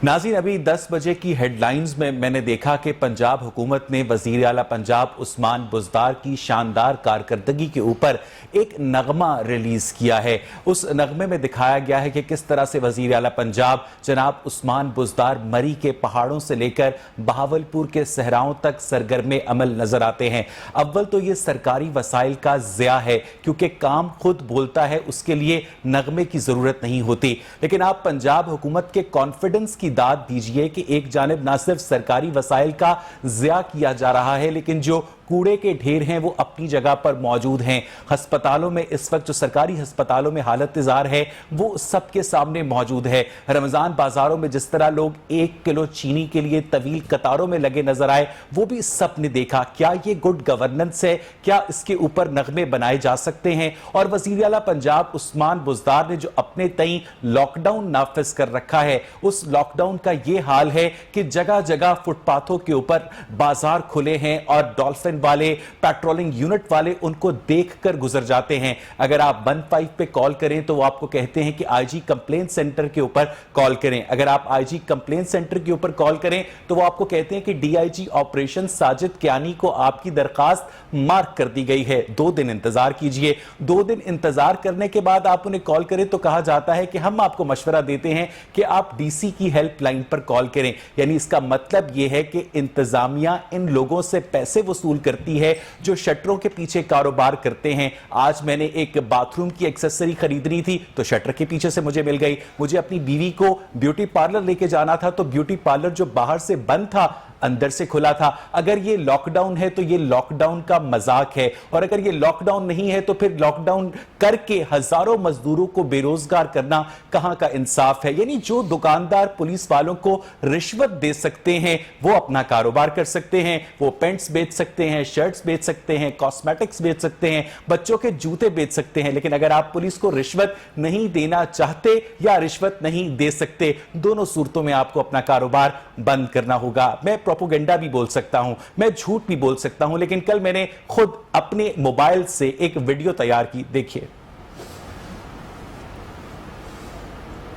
नाज़रीन, अभी 10 बजे की हेडलाइंस में मैंने देखा कि पंजाब हुकूमत ने वज़ीर आला पंजाब उस्मान बुज़दार की शानदार कारकर्दगी के ऊपर एक नगमा रिलीज किया है। उस नगमे में दिखाया गया है कि किस तरह से वज़ीर आला पंजाब जनाब उस्मान बुज़दार मरी के पहाड़ों से लेकर बहावलपुर के सहराओं तक सरगर्म अमल नजर आते हैं। अव्वल तो ये सरकारी वसाइल का ज़िया है, क्योंकि काम खुद बोलता है, उसके लिए नगमे की जरूरत नहीं होती। लेकिन आप पंजाब हुकूमत के कॉन्फिडेंस की दाद दीजिए कि एक जानिब ना सिर्फ सरकारी वसाइल का ज़िया किया जा रहा है, लेकिन जो कूड़े के ढेर हैं वो अपनी जगह पर मौजूद हैं। अस्पतालों में इस वक्त जो सरकारी अस्पतालों में हालत इज़ार है वो सबके सामने मौजूद है। रमज़ान बाजारों में जिस तरह लोग 1 किलो चीनी के लिए तवील कतारों में लगे नजर आए, वो भी सब ने देखा। क्या ये गुड गवर्नेंस है? क्या इसके ऊपर नगमे बनाए जा सकते हैं? और वज़ीर आला पंजाब उस्मान बुज़दार ने जो अपने तई लॉकडाउन नाफिज कर रखा है, उस लॉकडाउन का ये हाल है कि जगह जगह फुटपाथों के ऊपर बाजार खुले हैं और डॉल्फिन वाले, पेट्रोलिंग यूनिट वाले उनको देखकर गुजर जाते हैं। अगर आप 15 पे कॉल करें तो वो आपको कहते हैं कि आईजी कंप्लेंट सेंटर के ऊपर कॉल करें। अगर आप आईजी कंप्लेंट सेंटर के ऊपर कॉल करें तो वो आपको कहते हैं कि डीआईजी ऑपरेशन साजिद कियानी को आपकी दरखास्त मार्क कर दी गई है, 2 दिन इंतजार कीजिए। 2 दिन इंतजार करने के बाद आप उन्हें कॉल करें तो कहा जाता है कि हम आपको मशवरा देते हैं कि आप डीसी की हेल्पलाइन पर कॉल करें। यानी इसका मतलब यह है कि इंतजामिया इन लोगों से पैसे वसूल करती है जो शटरों के पीछे कारोबार करते हैं। आज मैंने एक बाथरूम की एक्सेसरी खरीदनी थी तो शटर के पीछे से मुझे मिल गई। मुझे अपनी बीवी को ब्यूटी पार्लर लेके जाना था तो ब्यूटी पार्लर जो बाहर से बंद था अंदर से खुला था। अगर ये लॉकडाउन है तो ये लॉकडाउन का मजाक है, और अगर ये लॉकडाउन नहीं है तो फिर लॉकडाउन करके हजारों मजदूरों को बेरोजगार करना कहां का इंसाफ है। यानी जो दुकानदार पुलिस वालों को रिश्वत दे सकते हैं वो अपना कारोबार कर सकते हैं। वो पेंट्स बेच सकते हैं, शर्ट्स बेच सकते हैं, कॉस्मेटिक्स बेच सकते हैं, बच्चों के जूते बेच सकते हैं। लेकिन अगर आप पुलिस को रिश्वत नहीं देना चाहते या रिश्वत नहीं दे सकते, दोनों सूरतों में आपको अपना कारोबार बंद करना होगा। मैं प्रोपोगेंडा भी बोल सकता हूं, मैं झूठ भी बोल सकता हूं, लेकिन कल मैंने खुद अपने मोबाइल से एक वीडियो तैयार की, देखिए।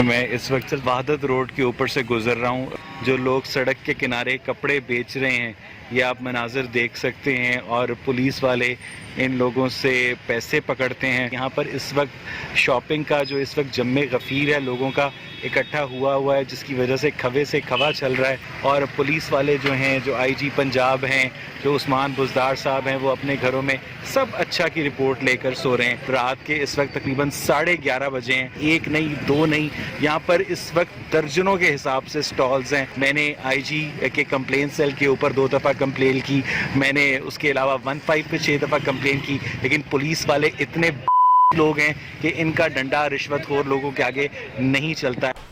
मैं इस वक्त वहादत रोड के ऊपर से गुजर रहा हूं। जो लोग सड़क के किनारे कपड़े बेच रहे हैं ये आप मनाजिर देख सकते हैं, और पुलिस वाले इन लोगों से पैसे पकड़ते हैं। यहाँ पर इस वक्त शॉपिंग का जो इस वक्त जम्मे गफीर है लोगों का इकट्ठा हुआ है, जिसकी वजह से खवे से खवा चल रहा है। और पुलिस वाले जो हैं, जो आईजी पंजाब हैं, जो उस्मान बुज़दार साहब हैं, वो अपने घरों में सब अच्छा की रिपोर्ट लेकर सो रहे हैं। रात के इस वक्त तकरीबन 11:30 बजे हैं। 1 नहीं 2 नहीं, यहाँ पर इस वक्त दर्जनों के हिसाब से स्टॉल्स हैं। मैंने आईजी के कंप्लेंट सेल के ऊपर 2 दफ़ा कंप्लेन की, मैंने उसके अलावा 15 पे 6 दफ़ा कंप्लेन की, लेकिन पुलिस वाले इतने लोग हैं कि इनका डंडा रिश्वतखोर लोगों के आगे नहीं चलता है।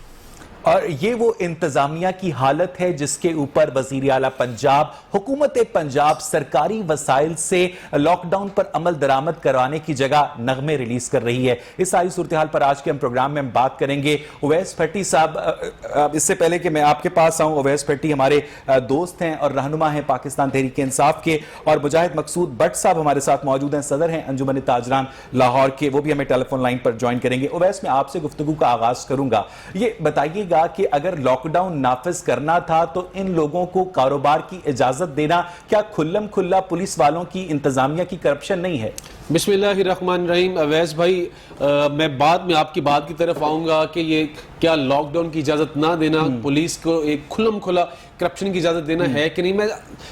और ये वो इंतजामिया की हालत है जिसके ऊपर वज़ीर आला पंजाब, हुकूमत पंजाब सरकारी वसाइल से लॉकडाउन पर अमल दरामद करवाने की जगह नगमे रिलीज कर रही है। इस सारी सूरत हाल पर आज के हम प्रोग्राम में हम बात करेंगे। उवैस भट्टी साहब, इससे पहले कि मैं आपके पास आऊं, उवैस भट्टी हमारे दोस्त हैं और रहनुमा हैं पाकिस्तान तहरीक इंसाफ के, और मुजाहिद मकसूद भट्ट साहब हमारे साथ मौजूद हैं, सदर हैं अंजुमन ताजरान लाहौर के, वो भी हमें टेलीफोन लाइन पर ज्वाइन करेंगे। उवैस, मैं आपसे गुफ्तगू का आगाज करूंगा। ये बताइएगा कि अगर लॉकडाउन नाफिज करना था तो इन लोगों को कारोबार की इजाजत देना क्या खुल्लम खुल्ला पुलिस वालों की, इंतजामिया की करप्शन नहीं है? बिस्मिल्लाहिर्रहमानिर्रहीम। अवैस भाई, मैं बाद में आपकी बात की तरफ आऊंगा कि ये क्या लॉकडाउन की इजाजत ना देना, पुलिस को एक खुल्लम खुला करप्शन की इजाजत देना है कि नहीं। मैं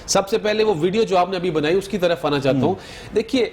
सबसे पहले वो वीडियो जो आपने अभी बनाई उसकी तरफ आना चाहता हूं। देखिए,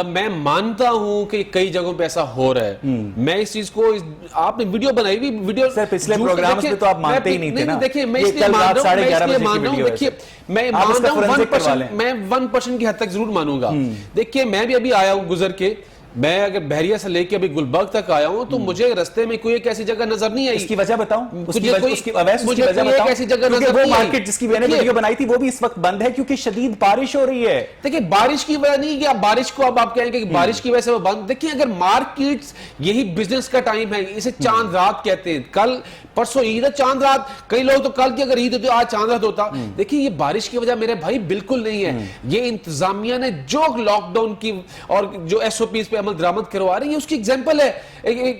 मैं मानता हूं कि कई जगहों पे ऐसा हो रहा है। मैं इस चीज को, आपने वीडियो बनाई हुई, वीडियो सर पिछले प्रोग्राम में तो आप मानते ही नहीं थे ना। देखिए, मैं इसलिए मान रहा हूं, देखिए मैं मान रहा हूं 1%, मैं 1% की हद तक जरूर मानूंगा। देखिए, मैं भी अभी आया हूं गुजर के, मैं अगर बहरिया से लेके अभी गुलबर्ग तक आया हूं तो मुझे रास्ते में कोई एक ऐसी जगह नजर नहीं आई। इसकी वजह बताऊं? मुझे कोई ऐसी जगह नजर नहीं आई। मार्केट जिसकी मैंने वीडियो बनाई थी वो भी इस वक्त बंद है क्योंकि शदीद बारिश हो रही है। देखिए, बारिश की वजह नहीं, कि बारिश को अब आप कहेंगे कि बारिश की वजह से वो बंद। देखिए, अगर मार्केट्स, यही बिजनेस का टाइम है, इसे चांद रात कहते हैं। कल परसों ईद है, चांद रात, कई लोग तो कल की अगर ईद होती आज चांद रात होता। देखिए, ये बारिश की वजह मेरे भाई बिल्कुल नहीं है। ये इंतजामिया ने जो लॉकडाउन की और जो SOPs पे अमल दरामद करवा रही है, उसकी एग्जाम्पल है।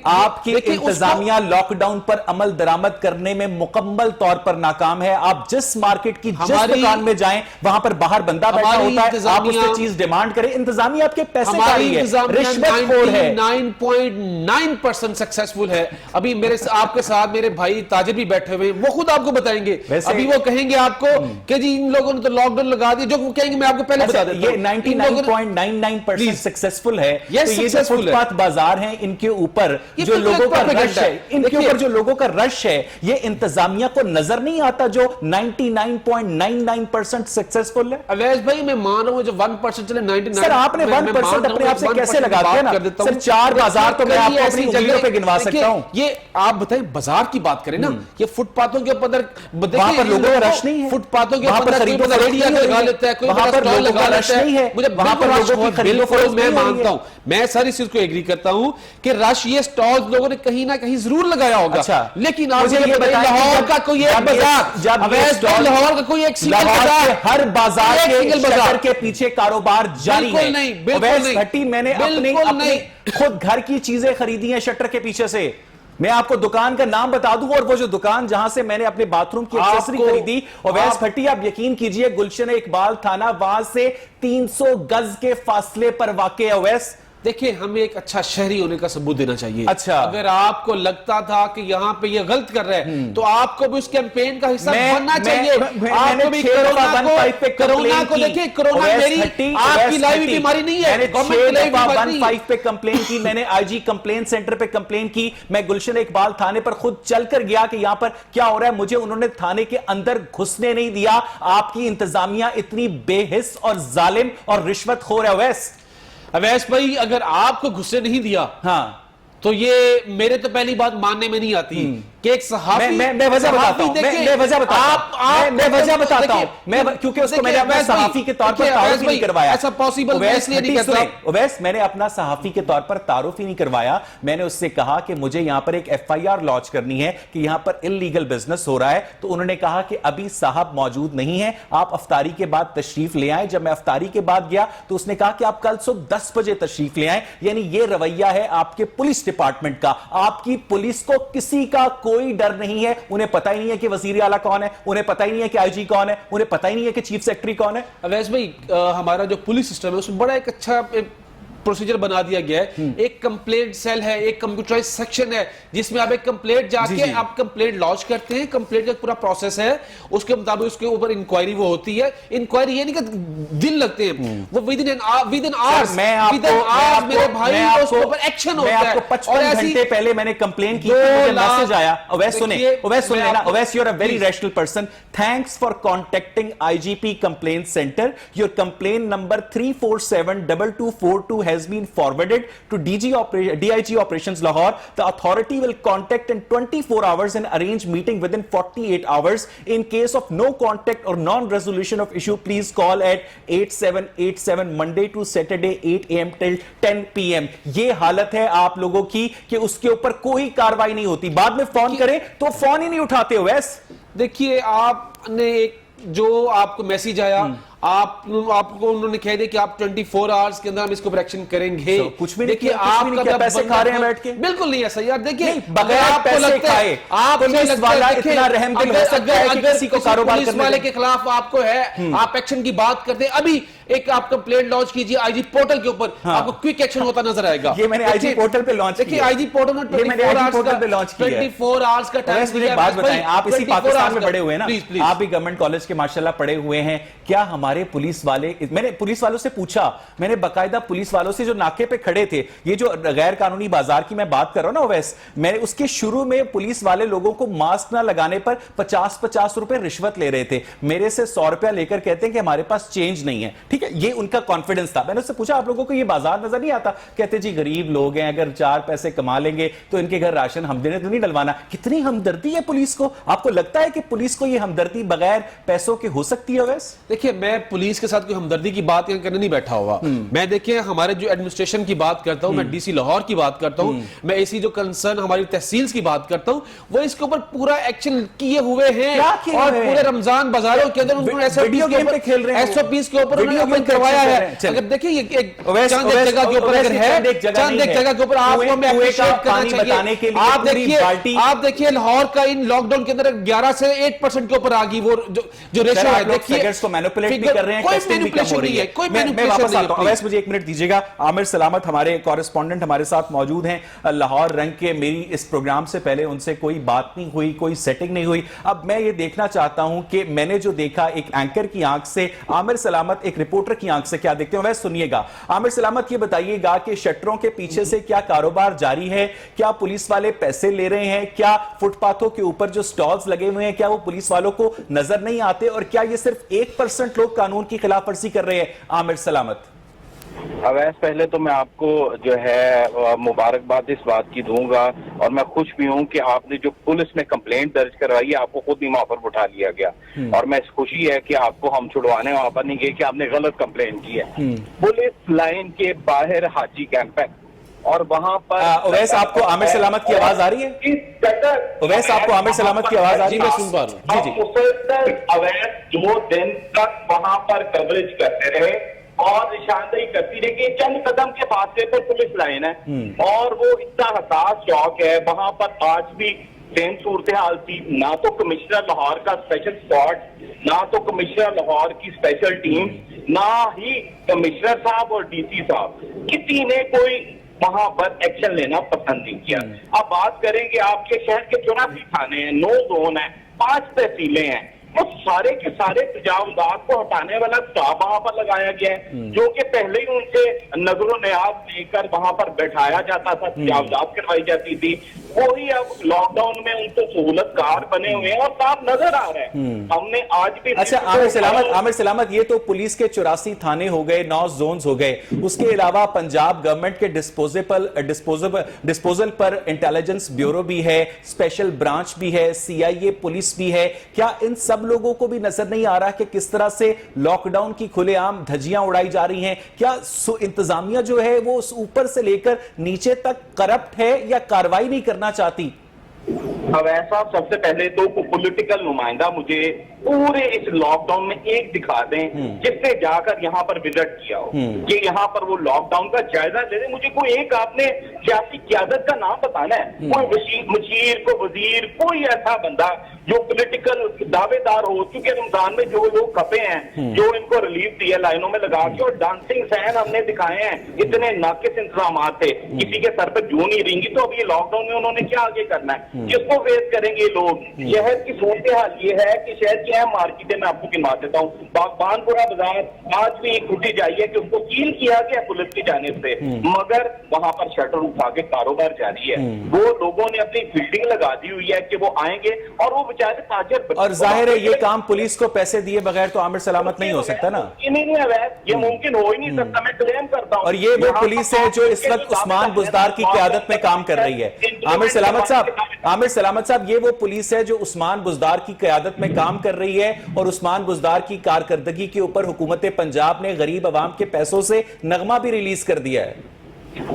आपकी इंतजामिया लॉकडाउन पर अमल दरामद करने में मुकम्मल तौर पर नाकाम है। आप जिस मार्केट की जिस दुकान में जाएं, वहां पर बाहर बंदा बैठा होता है, आप उससे चीज डिमांड करें, इंतजामिया आपके पैसे खा रही है, रिश्वतखोर है। 99.9% सक्सेसफुल है। अभी मेरे आपके साथ मेरे भाई ताजिर भी बैठे हुए, वो खुद आपको बताएंगे। अभी वो कहेंगे आपको कि जी इन लोगों ने तो लॉकडाउन लगा दिया, जो वो कहेंगे मैं आपको पहले बता देता हूं, ये 99.99% सक्सेसफुल है। तो ये जो फुटपाथ बाजार हैं, इनके ऊपर जो लोगों का रश है, इनके ऊपर जो लोगों का रश है, ये इंतजामिया को नजर नहीं आता जो 99.99% सक्सेसफुल है। अवैस भाई मैं मान रहा हूं जो 1% चले 99। सर आपने 1% अपने आप से कैसे लगाते हैं ना? सर 4 बाजार तो मैं आपको अपनी उंगलियों पे गिनवा सकता हूं। ये आप बताएं, बाजार की बात करें ना, ये फुटपाथों के ऊपर वहां पर लोगों का रश नहीं है, फुटपाथों के वहां पर खरीदो रेडिया लगा लेता है, कोई वहां पर लोगों का रश नहीं है, मुझे वहां पर लोगों की खरीदो फरोख्त मैं मानता हूं, मैं सारी चीज को एग्री करता हूं कि रश ये स्टॉल लोगों ने कहीं ना कहीं जरूर लगाया होगा। अच्छा, लेकिन आप मुझे बताइए लाहौर का कोई एक बाजार, अवैस लाहौर का कोई एक सिंगल बाजार, हर बाजार के शटर के पीछे कारोबार जारी है। बिल्कुल नहीं, भट्टी मैंने अपनी खुद घर की चीजें खरीदी हैं शटर के पीछे से। मैं आपको दुकान का नाम बता दूं, और वो जो दुकान जहां से मैंने अपने बाथरूम की एक्सेसरी खरीदी, अवैस भट्टी, आप यकीन कीजिए गुलशन इकबाल थाना वहां से 300 गज के फासले पर वाक़ अवैस। देखिए हमें एक अच्छा शहरी होने का सबूत देना चाहिए। अच्छा, अगर आपको लगता था कि यहाँ पे ये गलत कर रहे हैं तो आपको भी उस कैंपेन का हिस्सा बनना चाहिए। आपको भी कोरोना को देखिए, कोरोना मेरी आपकी लाइव बीमारी नहीं है, गवर्नमेंट की लाइव बीमारी 15 पे कंप्लेन की मैंने, आईजी कंप्लेंट सेंटर पे कंप्लेन की, मैं गुलशन इकबाल थाने पर खुद चलकर गया कि यहां पर क्या हो रहा है, मुझे उन्होंने थाने के अंदर घुसने नहीं दिया। आपकी इंतजामिया इतनी बेहिस और जालिम और रिश्वतखोर है अवैस भाई, अगर आपको घुसने नहीं दिया हाँ तो ये मेरे तो पहली बात मानने में नहीं आती कि एक सहाफी, मैं वजह बताता हूं, मैं वजह बताता हूं, मैं क्योंकि उसको मैंने अपना सहाफी के तौर पर तारुफ ही नहीं करवाया। ऐसा पॉसिबल इसलिए नहीं करता। ओवैस, मैंने अपना सहाफी के तौर पर तारुफ ही नहीं करवाया। मैंने उससे कहा कि मुझे यहां पर एक FIR लॉन्च करनी है कि यहां पर इल्लीगल बिजनेस हो रहा है। तो उन्होंने कहा कि अभी साहब मौजूद नहीं है, आप अफ्तारी के बाद तशरीफ ले आए। जब मैं अफ्तारी के बाद गया तो उसने कहा कि आप कल सुबह 10 बजे तशरीफ ले आए। यानी ये रवैया है आपके पुलिस डिपार्टमेंट का। आपकी पुलिस को किसी का कोई डर नहीं है। उन्हें पता ही नहीं है कि वजीर आला कौन है, उन्हें पता ही नहीं है कि IG कौन है, उन्हें पता ही नहीं है कि चीफ सेक्रेटरी कौन है। अवैस भाई, हमारा जो पुलिस सिस्टम है उसमें बड़ा एक अच्छा प्रोसीजर बना दिया गया है। एक कंप्लेंट सेल है, एक कंप्यूटराइज सेक्शन है जिसमें आप एक कंप्लेंट जाके आप कंप्लेंट लॉन्च करते हैं। कंप्लेंट का पूरा प्रोसेस है, उसके मुताबिक उसके ऊपर इंक्वायरी वो होती है। इंक्वायरी ये नहीं कि दिन लगते हैं, वो विद इन आवर्स मेरे भाई उसके ऊपर एक्शन होता है। 55 घंटे पहले मैंने कंप्लेंट की, मुझे मैसेज आया। अवैस सुने ना, Awais you are a very rational person. Thanks for contacting IGP complaint centre. Your complaint number 3472242 has been forwarded to DIG Operations Lahore. The authority will contact in 24 hours and arrange meeting within 48 hours. In case of no contact or non-resolution of issue, please call at 8787 Monday to Saturday 8 AM till 10 PM. ये हालत है आप लोगों की कि उसके ऊपर कोई कार्रवाई नहीं होती। बाद में फोन करें तो फोन ही नहीं उठाते हो। वैसे देखिए, आपने एक जो आपको मैसेज आया, आपको उन्होंने कह दिया कि आप 24 आवर्स के अंदर हम इसको एक्शन करेंगे। कुछ भी देखिए, आपका पैसे खा रहे हैं बैठ के। बिल्कुल नहीं ऐसा यार। देखिए, बगैर पैसे खाए आप पुलिस वाला इतना रहमदिल हो सकता है कि किसी को कारोबार पुलिस वाले के खिलाफ आपको है, आप एक्शन की बात करते हैं। अभी एक आप कंप्लेंट लॉन्च कीजिए IG पोर्टल के ऊपर, आपको क्विक एक्शन होता नजर आएगा। ये मैंने IG पोर्टल पे लॉन्च किया। देखिए, IG पोर्टल में 24 आवर्स का टाइम। मुझे बात बताएं, आप इसी पाकिस्तान में बड़े हुए हैं ना, आप भी गवर्नमेंट कॉलेज के माशाल्लाह पढ़े हुए हैं। क्या हमारे पुलिस वाले, मैंने पुलिस वालों से पूछा, मैंने बाकायदा पुलिस वालों से जो नाके पे खड़े थे, ये जो गैर कानूनी बाजार की मैं बात कर रहा हूं ना ओवैस, मैंने उसके शुरू में पुलिस वाले लोगों को मास्क ना लगाने पर 50-50 रुपए रिश्वत ले रहे थे। मेरे से 100 रुपया लेकर कहते हैं कि हमारे पास चेंज नहीं है। ठीक है, ये उनका कॉन्फिडेंस था। मैंने उससे पूछा आप लोगों को ये बाजार नजर नहीं आता? कहते जी गरीब लोग हैं, अगर 4 पैसे कमा लेंगे तो इनके घर राशन हमदे ने तो नहीं डलवाना। कितनी हमदर्दी है पुलिस को। आपको लगता है कि पुलिस को ये हमदर्दी बगैर पैसों के हो सकती है ओवैस? देखिए, मैं पुलिस के साथ कोई हमदर्दी की बात करने नहीं बैठा हुआ। मैं देखिए हमारे जो एडमिनिस्ट्रेशन की बात करता हूं, मैं DC लाहौर की बात करता हूं, मैं ऐसी जो कंसर्न हमारी तहसील्स की बात करता हूं, वो इसके ऊपर पूरा एक्शन किए हुए हैं। और पूरे रमजान बाजारों के अंदर उनको SOPs के ऊपर आपने करवाया है। अगर देखिए ये एक चंद एक जगह के ऊपर अगर है, चंद एक जगह के ऊपर आपको मैं अप्रिशिएट करना चाहिए। आप देखिए लाहौर का इन लॉकडाउन के अंदर 11 से 8% के ऊपर आ गई वो जो रेशियो है। देखिए को मैनिपुलेट भी कर रहे हैं, टेस्टिंग भी कम हो रही है। मैं वापस आता हूं। अवैस, मुझे एक मिनट दीजिएगा। आमिर सलामत हमारे कॉरेस्पॉन्डेंट हमारे साथ मौजूद हैं लाहौर रंग के। मेरी इस प्रोग्राम से पहले उनसे कोई बात नहीं हुई, कोई सेटिंग नहीं हुई। अब मैं ये देखना चाहता हूं कि मैंने जो देखा एक एंकर की आंख से, आमिर सलामत एक रिपोर्टर की आंख से क्या देखते हैं। वैसे सुनिएगा आमिर सलामत, ये बताइएगा कि शटरों के पीछे से क्या कारोबार जारी है? क्या पुलिस वाले पैसे ले रहे हैं? क्या फुटपाथों के ऊपर जो स्टॉल्स लगे हुए हैं क्या वो पुलिस वालों को नजर नहीं आते? और क्या ये सिर्फ 1% लोग कानून की खिलाफवर्जी कर रहे हैं? आमिर सलामत। अवैस, पहले तो मैं आपको जो है मुबारकबाद इस बात की दूंगा और मैं खुश भी हूं कि आपने जो पुलिस में कंप्लेंट दर्ज करवाई है आपको खुद ही वहां पर उठा लिया गया। और मैं खुशी है कि आपको हम छुड़वाने वहां पर नहीं गए कि आपने गलत कंप्लेंट की है। पुलिस लाइन के बाहर हाजी कैंप है और वहां पर अवैस, आपको आमिर सलामत की आवाज आ रही है? अवैस, आपको आमिर सलामत की आवाज आ रही है? मैं सुन पा रहा हूं। मुसलसल अवैस 2 दिन तक वहां पर कवरेज करते रहे और निशानदेही करती रही कि चंद कदम के फासले पर पुलिस लाइन है और वो इतना हसास चौक है। वहां पर आज भी सेम सूरत हाल थी। ना तो कमिश्नर लाहौर का स्पेशल स्क्वाड, ना तो कमिश्नर लाहौर की स्पेशल टीम, ना ही कमिश्नर साहब और डीसी साहब, किसी ने कोई वहां पर एक्शन लेना पसंद नहीं किया। अब बात करेंगे आपके शहर के 84 थाने हैं, 9 जोन है, 5 तहसीलें हैं। वो सारे के सारे तजावजात को हटाने वाला स्टाफ वहां पर लगाया गया है जो कि पहले ही उनसे नजरो नियाज लेकर वहां पर बैठाया जाता था, तजावजात करवाई जाती थी। वही अब लॉकडाउन में उनको सहूलतकार बने हुए हैं और साफ नजर आ रहा है। हमने आज भी अच्छा आमिर सलामत, ये तो पुलिस के 84 थाने हो गए, 9 जोन्स हो गए। उसके अलावा पंजाब गवर्नमेंट के डिस्पोजल पर इंटेलिजेंस ब्यूरो भी है, स्पेशल ब्रांच भी है, CIA पुलिस भी है। क्या इन सब लोगों को भी नजर नहीं आ रहा कि किस तरह से लॉकडाउन की खुलेआम धज्जियां उड़ाई जा रही हैं? क्या इंतजामिया जो है वो ऊपर से लेकर नीचे तक करप्ट है या कार्रवाई नहीं करना चाहती? अवैस साहब, सबसे पहले तो पॉलिटिकल नुमाइंदा मुझे पूरे इस लॉकडाउन में एक दिखा दें जिसने जाकर यहाँ पर विजिट किया हो कि यहाँ पर वो लॉकडाउन का जायजा ले रहे। मुझे कोई एक आपने सियासी क्यादत का नाम बताना है, कोई मशीर को वजीर, कोई ऐसा बंदा जो पॉलिटिकल दावेदार हो। चुके रमजान में जो लोग खपे हैं, जो इनको रिलीफ दिया लाइनों में लगा के और डांसिंग सैन हमने दिखाए हैं, इतने नाकिस इंतजाम थे, किसी के सर पर जूं नहीं रेंगी। तो अब ये लॉकडाउन में उन्होंने क्या आगे करना है, किसको फेस करेंगे लोग? शहर की सूरत हाल ये है कि शहर की अहम मार्केटें मैं आपको गिनवा देता हूँ। बागबानपुरा बाजार आज भी एक टूटी जाई है कि उसको सील किया गया पुलिस की जानिब से, मगर वहां पर शटर उठा के कारोबार जारी है। वो लोगों ने अपनी फील्डिंग लगा दी हुई है कि वो आएंगे और वो बेचारे ताजर। और जाहिर है ये काम पुलिस को पैसे दिए बगैर तो आमिर सलामत नहीं हो सकता ना। नहीं अवैस, ये मुमकिन हो ही नहीं सकता, मैं क्लेम करता हूँ। और ये वो पुलिस है जो इस वक्त उस्मान बुज़दार की क़यादत में काम कर रही है। आमिर सलामत साहब, ये वो पुलिस है जो उस्मान बुज़दार की क़यादत में काम कर रही है और उस्मान बुज़दार की कारकर्दगी के ऊपर हुकूमत पंजाब ने गरीब अवाम के पैसों से नगमा भी रिलीज कर दिया है।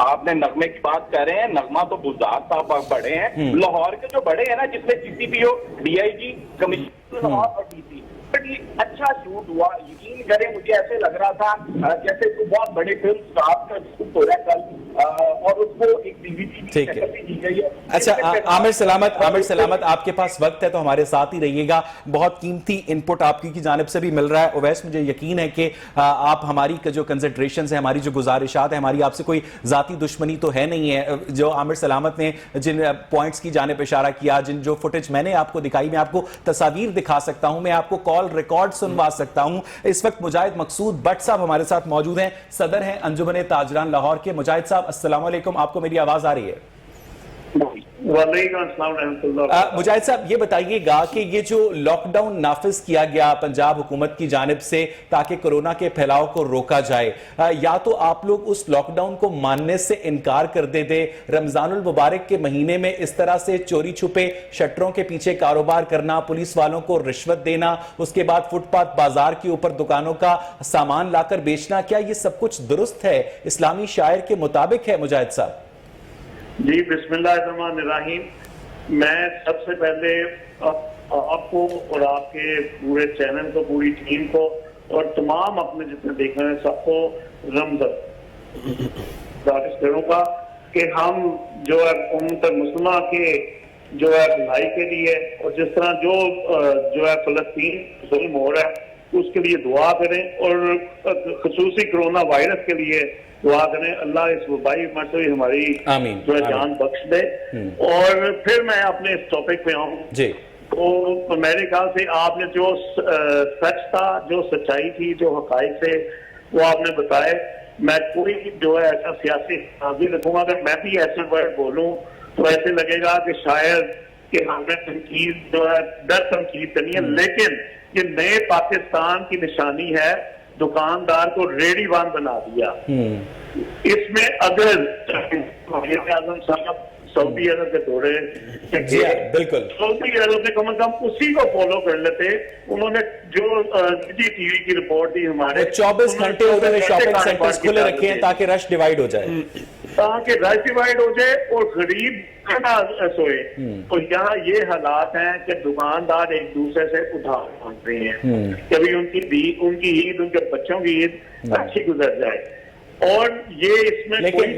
आपने नगमे की बात कर रहे हैं, नगमा तो बुज़दार साहब बड़े हैं, लाहौर के जो बड़े हैं ना, जिसमें CCPO, DIG, कमिश्नर और DC, अच्छा शूट हुआ। यकीन करें मुझे ऐसे लग रहा था जैसे कोई बहुत बड़े फिल्म स्टार का शूट हो रहा है कल और उसको एक DVD दी गई है। अच्छा आमिर सलामत आपके पास वक्त है तो हमारे साथ ही रहिएगा। बहुत कीमती इनपुट आपकी की जानिब से भी मिल रहा है। ओवैस, मुझे यकीन है कि आप हमारी जो कंसंट्रेशन है, हमारी जो गुजारिशात है, हमारी आपसे कोई जाती दुश्मनी तो है नहीं है। जो आमिर सलामत ने जिन पॉइंट्स की जानिब इशारा किया, जो फुटेज मैंने आपको दिखाई, मैं आपको तस्वीर दिखा सकता हूं, मैं आपको कॉल रिकॉर्ड सुनवा सकता हूं। इस वक्त मुजाहिद मकसूद भट्ट साहब हमारे साथ मौजूद हैं, सदर हैं अंजुमन ताजरान लाहौर के। मुजाहिद साहब, अस्सलाम वालेकुम, आपको मेरी आवाज आ रही है? मुजाहिद साहब, ये बताइएगा कि ये जो लॉकडाउन नाफिज किया गया पंजाब हुकूमत की जानिब से ताकि कोरोना के फैलाव को रोका जाए, या तो आप लोग उस लॉकडाउन को मानने से इनकार कर देते, रमजानुल मुबारक के महीने में इस तरह से चोरी छुपे शटरों के पीछे कारोबार करना, पुलिस वालों को रिश्वत देना, उसके बाद फुटपाथ बाजार के ऊपर दुकानों का सामान लाकर बेचना, क्या ये सब कुछ दुरुस्त है, इस्लामी शायर के मुताबिक है? मुजाहिद साहब जी, बिस्मिल्लाहिर्रहमानिर्रहीम। मैं सबसे पहले आपको और आपके पूरे चैनल को, पूरी टीम को और तमाम अपने जितने देख रहे हैं सबको गुजारिश करूंगा कि हम जो है उम्मत मुस्लिमा के जो है भलाई के लिए और जिस तरह जो है फलस्तीन जुल्म हो रहा है उसके लिए दुआ करें और खुसूसी कोरोना वायरस के लिए दुआ करें। अल्लाह इस वबाई मरते हुए हमारी जो है जान बख्श दे। और फिर मैं अपने इस टॉपिक पे आऊँ तो मेरे ख्याल से आपने जो सच था, जो सच्चाई थी, जो हकाइक थे वो आपने बताए। मैं कोई जो है ऐसा सियासी भी रखूंगा, अगर मैं भी ऐसे वर्ड बोलूं तो ऐसे लगेगा कि शायद कि हमें तनकीद जो है डर तनकीद करनी है, लेकिन ये नए पाकिस्तान की निशानी है, दुकानदार को रेडीवान बना दिया। इसमें अगर आजम साहब सऊदी अरब के दौरे बिल्कुल सऊदी अरब ने कम से कम उसी को फॉलो कर लेते। उन्होंने जो निजी टीवी की रिपोर्ट दी हमारे 24 घंटे उन्होंने शॉपिंग सेंटर्स खुले रखे हैं ताकि रश डिवाइड हो जाए, ताकि रश डिवाइड हो जाए और गरीब ना सोए। तो यहाँ ये हालात हैं कि दुकानदार एक दूसरे से उधार मांग रहे हैं, कभी उनकी ईद, उनके बच्चों की ईद अच्छी गुजर जाए। और ये इसमें लेकिन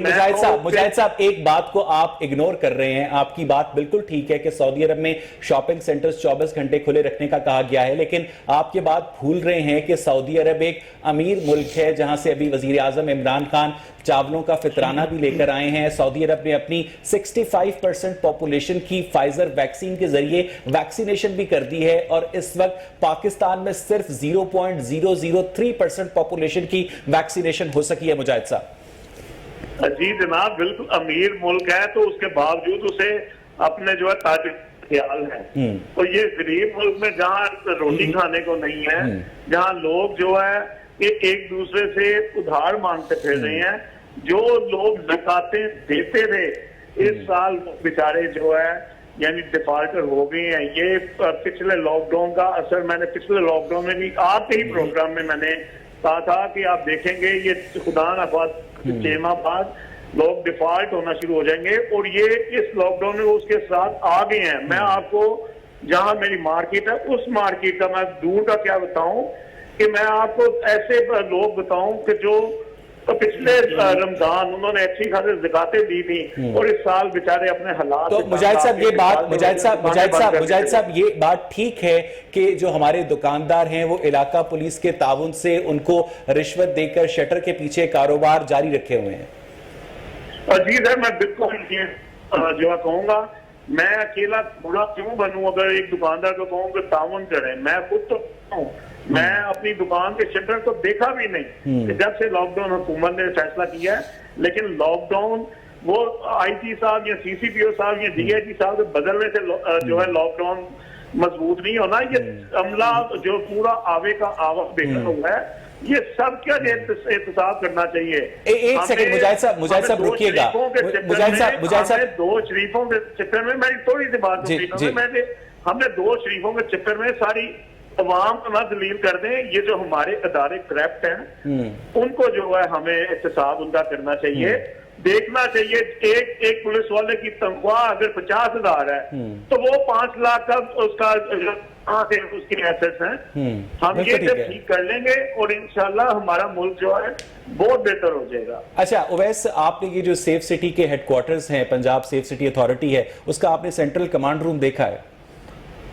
मुजाहिद साहब एक बात को आप इग्नोर कर रहे हैं। आपकी बात बिल्कुल ठीक है कि सऊदी अरब में शॉपिंग सेंटर्स 24 घंटे खुले रखने का कहा गया है, लेकिन आप ये बात भूल रहे हैं कि सऊदी अरब एक अमीर मुल्क है जहां से अभी वजीर आजम इमरान खान चावलों का फितराना भी लेकर आए हैं। सऊदी अरब ने अपनी 65% पॉपुलेशन की फाइजर वैक्सीन के जरिए वैक्सीनेशन भी कर दी है और इस वक्त पाकिस्तान में सिर्फ 0.003% पॉपुलेशन की वैक्सीनेशन हो सकी है। मुजाहिद साहब जी जनाब, बिल्कुल अमीर मुल्क है तो उसके बावजूद उसे अपने जो है ताज ख्याल है। तो ये गरीब मुल्क में जहाँ रोटी खाने को नहीं है, जहाँ लोग जो है एक दूसरे से उधार मांगते फिर रहे हैं, जो लोग ज़कातें देते थे इस साल बेचारे जो है यानी डिफॉल्टर हो गए हैं। ये पिछले लॉकडाउन का असर मैंने पिछले लॉकडाउन में भी आपके ही प्रोग्राम में मैंने कहा था कि आप देखेंगे ये खुदा ना खास 6 माह बाद लोग डिफॉल्ट होना शुरू हो जाएंगे और ये इस लॉकडाउन में उसके साथ आ गए हैं। मैं आपको जहां मेरी मार्केट है उस मार्केट का मैं दूर का क्या बताऊं कि मैं आपको ऐसे लोग बताऊं कि जो पिछले रमजान उन्होंने अच्छी खासी ज़कातें दी थी और इस साल बेचारे अपने हालात। तो मुजाहिद साहब ये बात ठीक है कि जो हमारे दुकानदार हैं वो इलाका पुलिस के ताउन से उनको रिश्वत देकर शटर के पीछे कारोबार जारी रखे हुए हैं। जी सर, मैं बिल्कुल जो है कहूँगा, मैं अकेला बुरा क्यों बनूं अगर एक दुकानदार को कहूँ कि ताउन करें। मैं खुद तो मैं अपनी दुकान के शटर को देखा भी नहीं कि जब से लॉकडाउन हुकूमत ने फैसला किया है, लेकिन लॉकडाउन वो आईजी साहब या सीसीपीओ साहब या डीआईजी साहब के बदलने से जो है लॉकडाउन मजबूत नहीं होना। ये अमला जो पूरा आवे का आवा बेहतर हुआ है, ये सब क्या एहतसाब करना चाहिए। एक सेकंड मुजाहिद साहब रुकिएगा। दो शरीफों के चक्कर में मेरी थोड़ी सी बात हमने 2 शरीफों के चक्कर में सारी अवाम को ना दलील कर दें। ये जो हमारे अदारे करप्ट हैं उनको जो है हमें एहतसाब उनका करना चाहिए, देखना चाहिए। एक पुलिस वाले की तनख्वाह अगर 50,000 है तो वो 5 लाख का उसका उसके एसेट्स हैं। हम ये सब ठीक कर लेंगे और इंशाल्लाह हमारा मुल्क जो है बहुत बेहतर हो जाएगा। अच्छा उवैस, आपने ये जो सेफ सिटी के हेडक्वार्टर्स हैं, पंजाब सेफ सिटी अथॉरिटी है, उसका आपने सेंट्रल कमांड रूम देखा है?